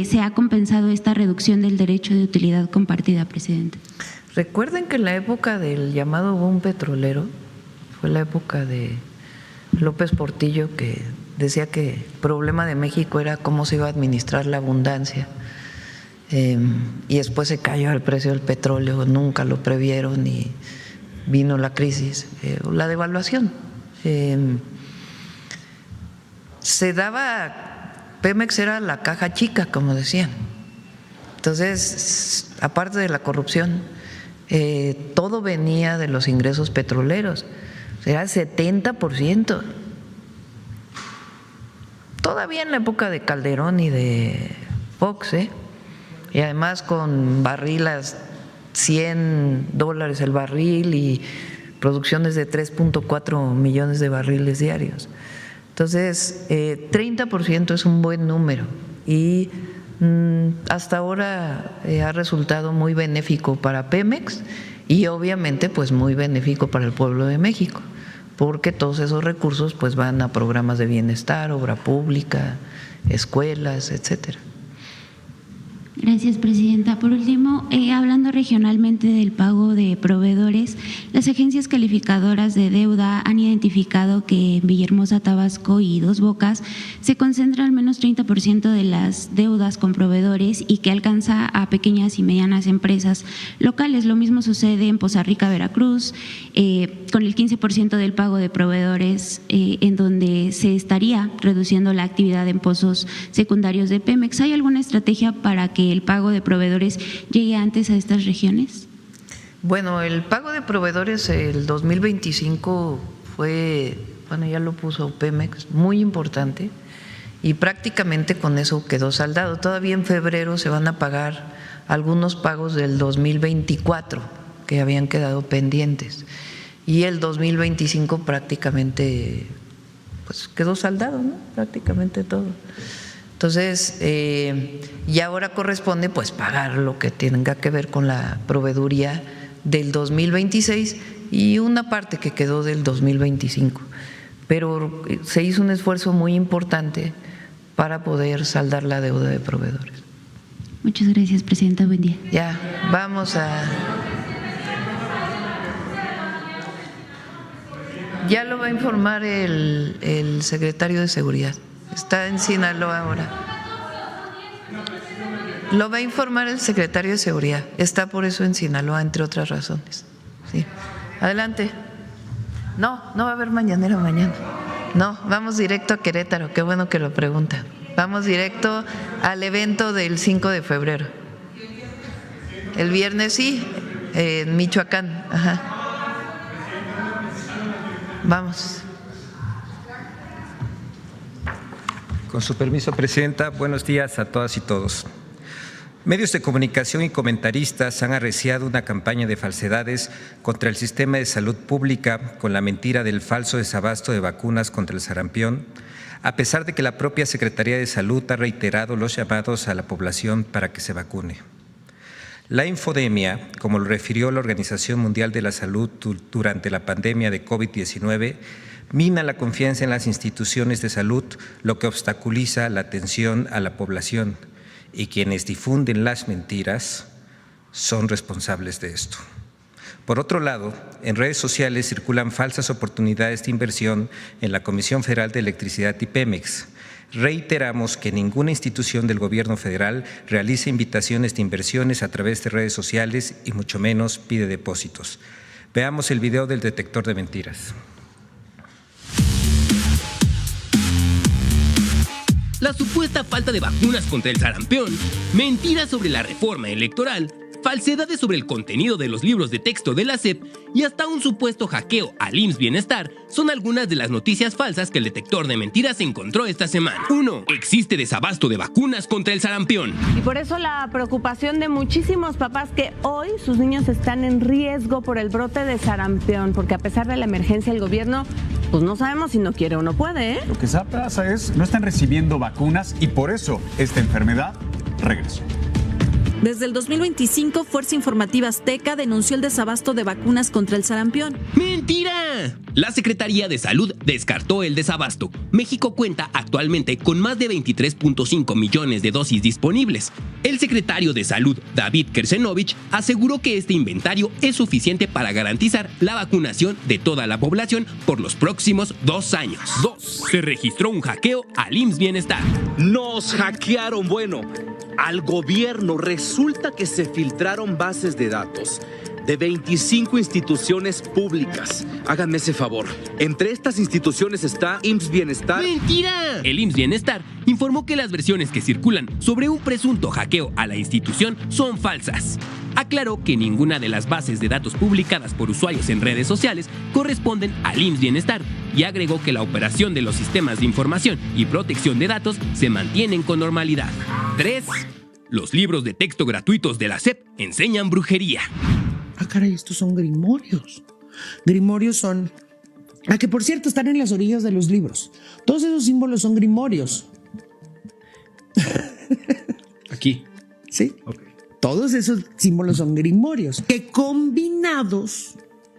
se ha compensado esta reducción del derecho de utilidad compartida, Presidente? Recuerden que en la época del llamado boom petrolero, fue la época de López Portillo, que decía que el problema de México era cómo se iba a administrar la abundancia, y después se cayó el precio del petróleo, nunca lo previeron y vino la crisis, la devaluación. Se daba… Pemex era la caja chica, como decían. Entonces, aparte de la corrupción, todo venía de los ingresos petroleros, era 70%. Todavía en la época de Calderón y de Fox, y además con barrilas, $100 el barril y producciones de 3.4 millones de barriles diarios. Entonces, 30% es un buen número y hasta ahora ha resultado muy benéfico para Pemex y obviamente pues muy benéfico para el pueblo de México, porque todos esos recursos pues van a programas de bienestar, obra pública, escuelas, etcétera. Gracias, Presidenta. Por último, hablando regionalmente del pago de proveedores, las agencias calificadoras de deuda han identificado que en Villahermosa, Tabasco y Dos Bocas se concentra al menos 30% de las deudas con proveedores y que alcanza a pequeñas y medianas empresas locales. Lo mismo sucede en Poza Rica, Veracruz, con el 15% del pago de proveedores, en donde se estaría reduciendo la actividad en pozos secundarios de Pemex. ¿Hay alguna estrategia para que el pago de proveedores llegue antes a estas regiones? Bueno, el pago de proveedores el 2025 fue, bueno, ya lo puso Pemex, muy importante y prácticamente con eso quedó saldado. Todavía en febrero se van a pagar algunos pagos del 2024 que habían quedado pendientes y el 2025 prácticamente pues quedó saldado, ¿no? Prácticamente todo. Entonces, y ahora corresponde pues pagar lo que tenga que ver con la proveeduría del 2026 y una parte que quedó del 2025. Pero se hizo un esfuerzo muy importante para poder saldar la deuda de proveedores. Muchas gracias, Presidenta. Buen día. Ya, vamos a… Ya lo va a informar el secretario de Seguridad. Está en Sinaloa ahora. Lo va a informar el secretario de Seguridad. Está por eso en Sinaloa, entre otras razones. Sí. Adelante. No va a haber mañanera mañana. No, vamos directo a Querétaro. Qué bueno que lo pregunta. Vamos directo al evento del 5 de febrero. El viernes sí, en Michoacán. Ajá. Vamos. Con su permiso, Presidenta, buenos días a todas y todos. Medios de comunicación y comentaristas han arreciado una campaña de falsedades contra el sistema de salud pública con la mentira del falso desabasto de vacunas contra el sarampión, a pesar de que la propia Secretaría de Salud ha reiterado los llamados a la población para que se vacune. La infodemia, como lo refirió la Organización Mundial de la Salud durante la pandemia de COVID-19, mina la confianza en las instituciones de salud, lo que obstaculiza la atención a la población, y quienes difunden las mentiras son responsables de esto. Por otro lado, en redes sociales circulan falsas oportunidades de inversión en la Comisión Federal de Electricidad y Pemex. Reiteramos que ninguna institución del Gobierno federal realiza invitaciones de inversiones a través de redes sociales y mucho menos pide depósitos. Veamos el video del detector de mentiras. La supuesta falta de vacunas contra el sarampión, mentiras sobre la reforma electoral, falsedades sobre el contenido de los libros de texto de la SEP y hasta un supuesto hackeo al IMSS Bienestar son algunas de las noticias falsas que el detector de mentiras encontró esta semana. 1. Existe desabasto de vacunas contra el sarampión. Y por eso la preocupación de muchísimos papás que hoy sus niños están en riesgo por el brote de sarampión, porque a pesar de la emergencia el gobierno pues no sabemos si no quiere o no puede, ¿eh? Lo que pasa es no están recibiendo vacunas y por eso esta enfermedad regresó. Desde el 2025, Fuerza Informativa Azteca denunció el desabasto de vacunas contra el sarampión. ¡Mentira! La Secretaría de Salud descartó el desabasto. México cuenta actualmente con más de 23.5 millones de dosis disponibles. El secretario de Salud, David Kersenovich, aseguró que este inventario es suficiente para garantizar la vacunación de toda la población por los próximos 2 años. 2. Se registró un hackeo al IMSS Bienestar. Nos hackearon, al gobierno. Resulta que se filtraron bases de datos de 25 instituciones públicas. Háganme ese favor. Entre estas instituciones está IMSS Bienestar. ¡Mentira! El IMSS Bienestar informó que las versiones que circulan sobre un presunto hackeo a la institución son falsas. Aclaró que ninguna de las bases de datos publicadas por usuarios en redes sociales corresponden al IMSS Bienestar y agregó que la operación de los sistemas de información y protección de datos se mantienen con normalidad. 3. Los libros de texto gratuitos de la SEP enseñan brujería. Ah, caray, estos son grimorios. Grimorios son... que por cierto están en las orillas de los libros. Todos esos símbolos son grimorios. Aquí. Sí. Okay. Todos esos símbolos son grimorios que combinados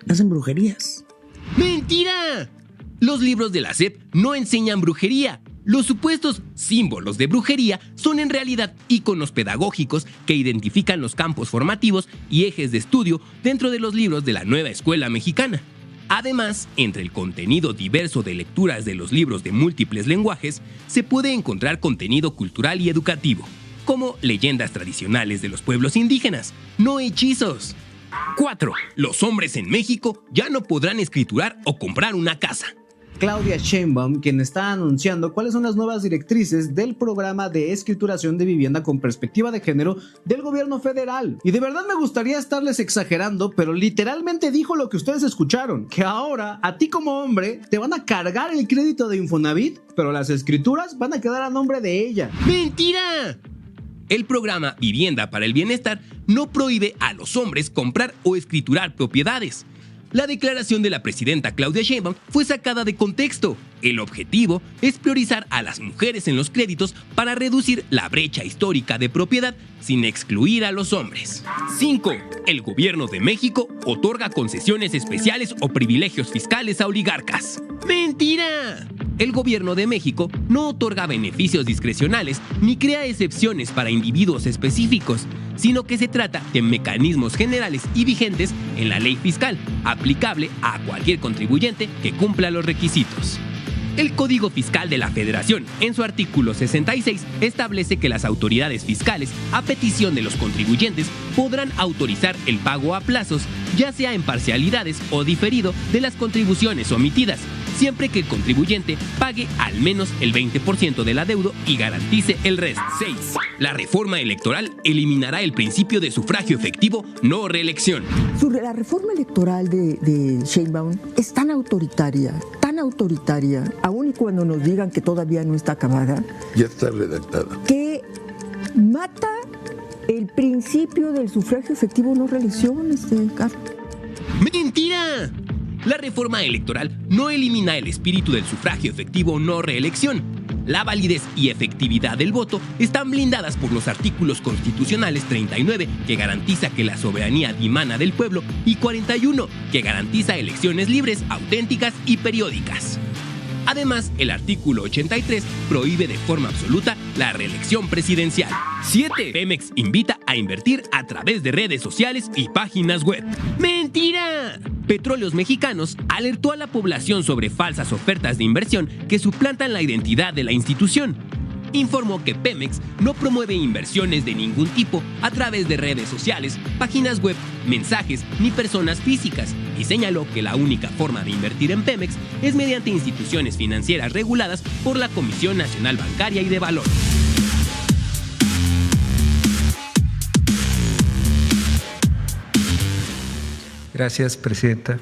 hacen brujerías. ¡Mentira! Los libros de la SEP no enseñan brujería. Los supuestos símbolos de brujería son en realidad íconos pedagógicos que identifican los campos formativos y ejes de estudio dentro de los libros de la nueva escuela mexicana. Además, entre el contenido diverso de lecturas de los libros de múltiples lenguajes, se puede encontrar contenido cultural y educativo, como leyendas tradicionales de los pueblos indígenas, no hechizos. 4. Los hombres en México ya no podrán escriturar o comprar una casa. Claudia Sheinbaum, quien está anunciando cuáles son las nuevas directrices del programa de escrituración de vivienda con perspectiva de género del gobierno federal. Y de verdad me gustaría estarles exagerando, pero literalmente dijo lo que ustedes escucharon, que ahora a ti como hombre te van a cargar el crédito de Infonavit, pero las escrituras van a quedar a nombre de ella. ¡Mentira! El programa Vivienda para el Bienestar no prohíbe a los hombres comprar o escriturar propiedades. La declaración de la presidenta Claudia Sheinbaum fue sacada de contexto. El objetivo es priorizar a las mujeres en los créditos para reducir la brecha histórica de propiedad sin excluir a los hombres. 5. El gobierno de México otorga concesiones especiales o privilegios fiscales a oligarcas. ¡Mentira! El gobierno de México no otorga beneficios discrecionales ni crea excepciones para individuos específicos, sino que se trata de mecanismos generales y vigentes en la ley fiscal, aplicable a cualquier contribuyente que cumpla los requisitos. El Código Fiscal de la Federación, en su artículo 66, establece que las autoridades fiscales, a petición de los contribuyentes, podrán autorizar el pago a plazos, ya sea en parcialidades o diferido de las contribuciones omitidas, siempre que el contribuyente pague al menos el 20% del adeudo y garantice el resto. 6. La reforma electoral eliminará el principio de sufragio efectivo, no reelección. La reforma electoral de Sheinbaum es tan autoritaria, aun y cuando nos digan que todavía no está acabada. Ya está redactada. Que mata el principio del sufragio efectivo, no reelección, Carlos. ¡Mentira! La reforma electoral no elimina el espíritu del sufragio efectivo no reelección. La validez y efectividad del voto están blindadas por los artículos constitucionales 39, que garantiza que la soberanía dimana del pueblo, y 41, que garantiza elecciones libres, auténticas y periódicas. Además, el artículo 83 prohíbe de forma absoluta la reelección presidencial. 7. Pemex invita a invertir a través de redes sociales y páginas web. ¡Mentira! Petróleos Mexicanos alertó a la población sobre falsas ofertas de inversión que suplantan la identidad de la institución. Informó que Pemex no promueve inversiones de ningún tipo a través de redes sociales, páginas web, mensajes ni personas físicas, y señaló que la única forma de invertir en Pemex es mediante instituciones financieras reguladas por la Comisión Nacional Bancaria y de Valores. Gracias, Presidenta.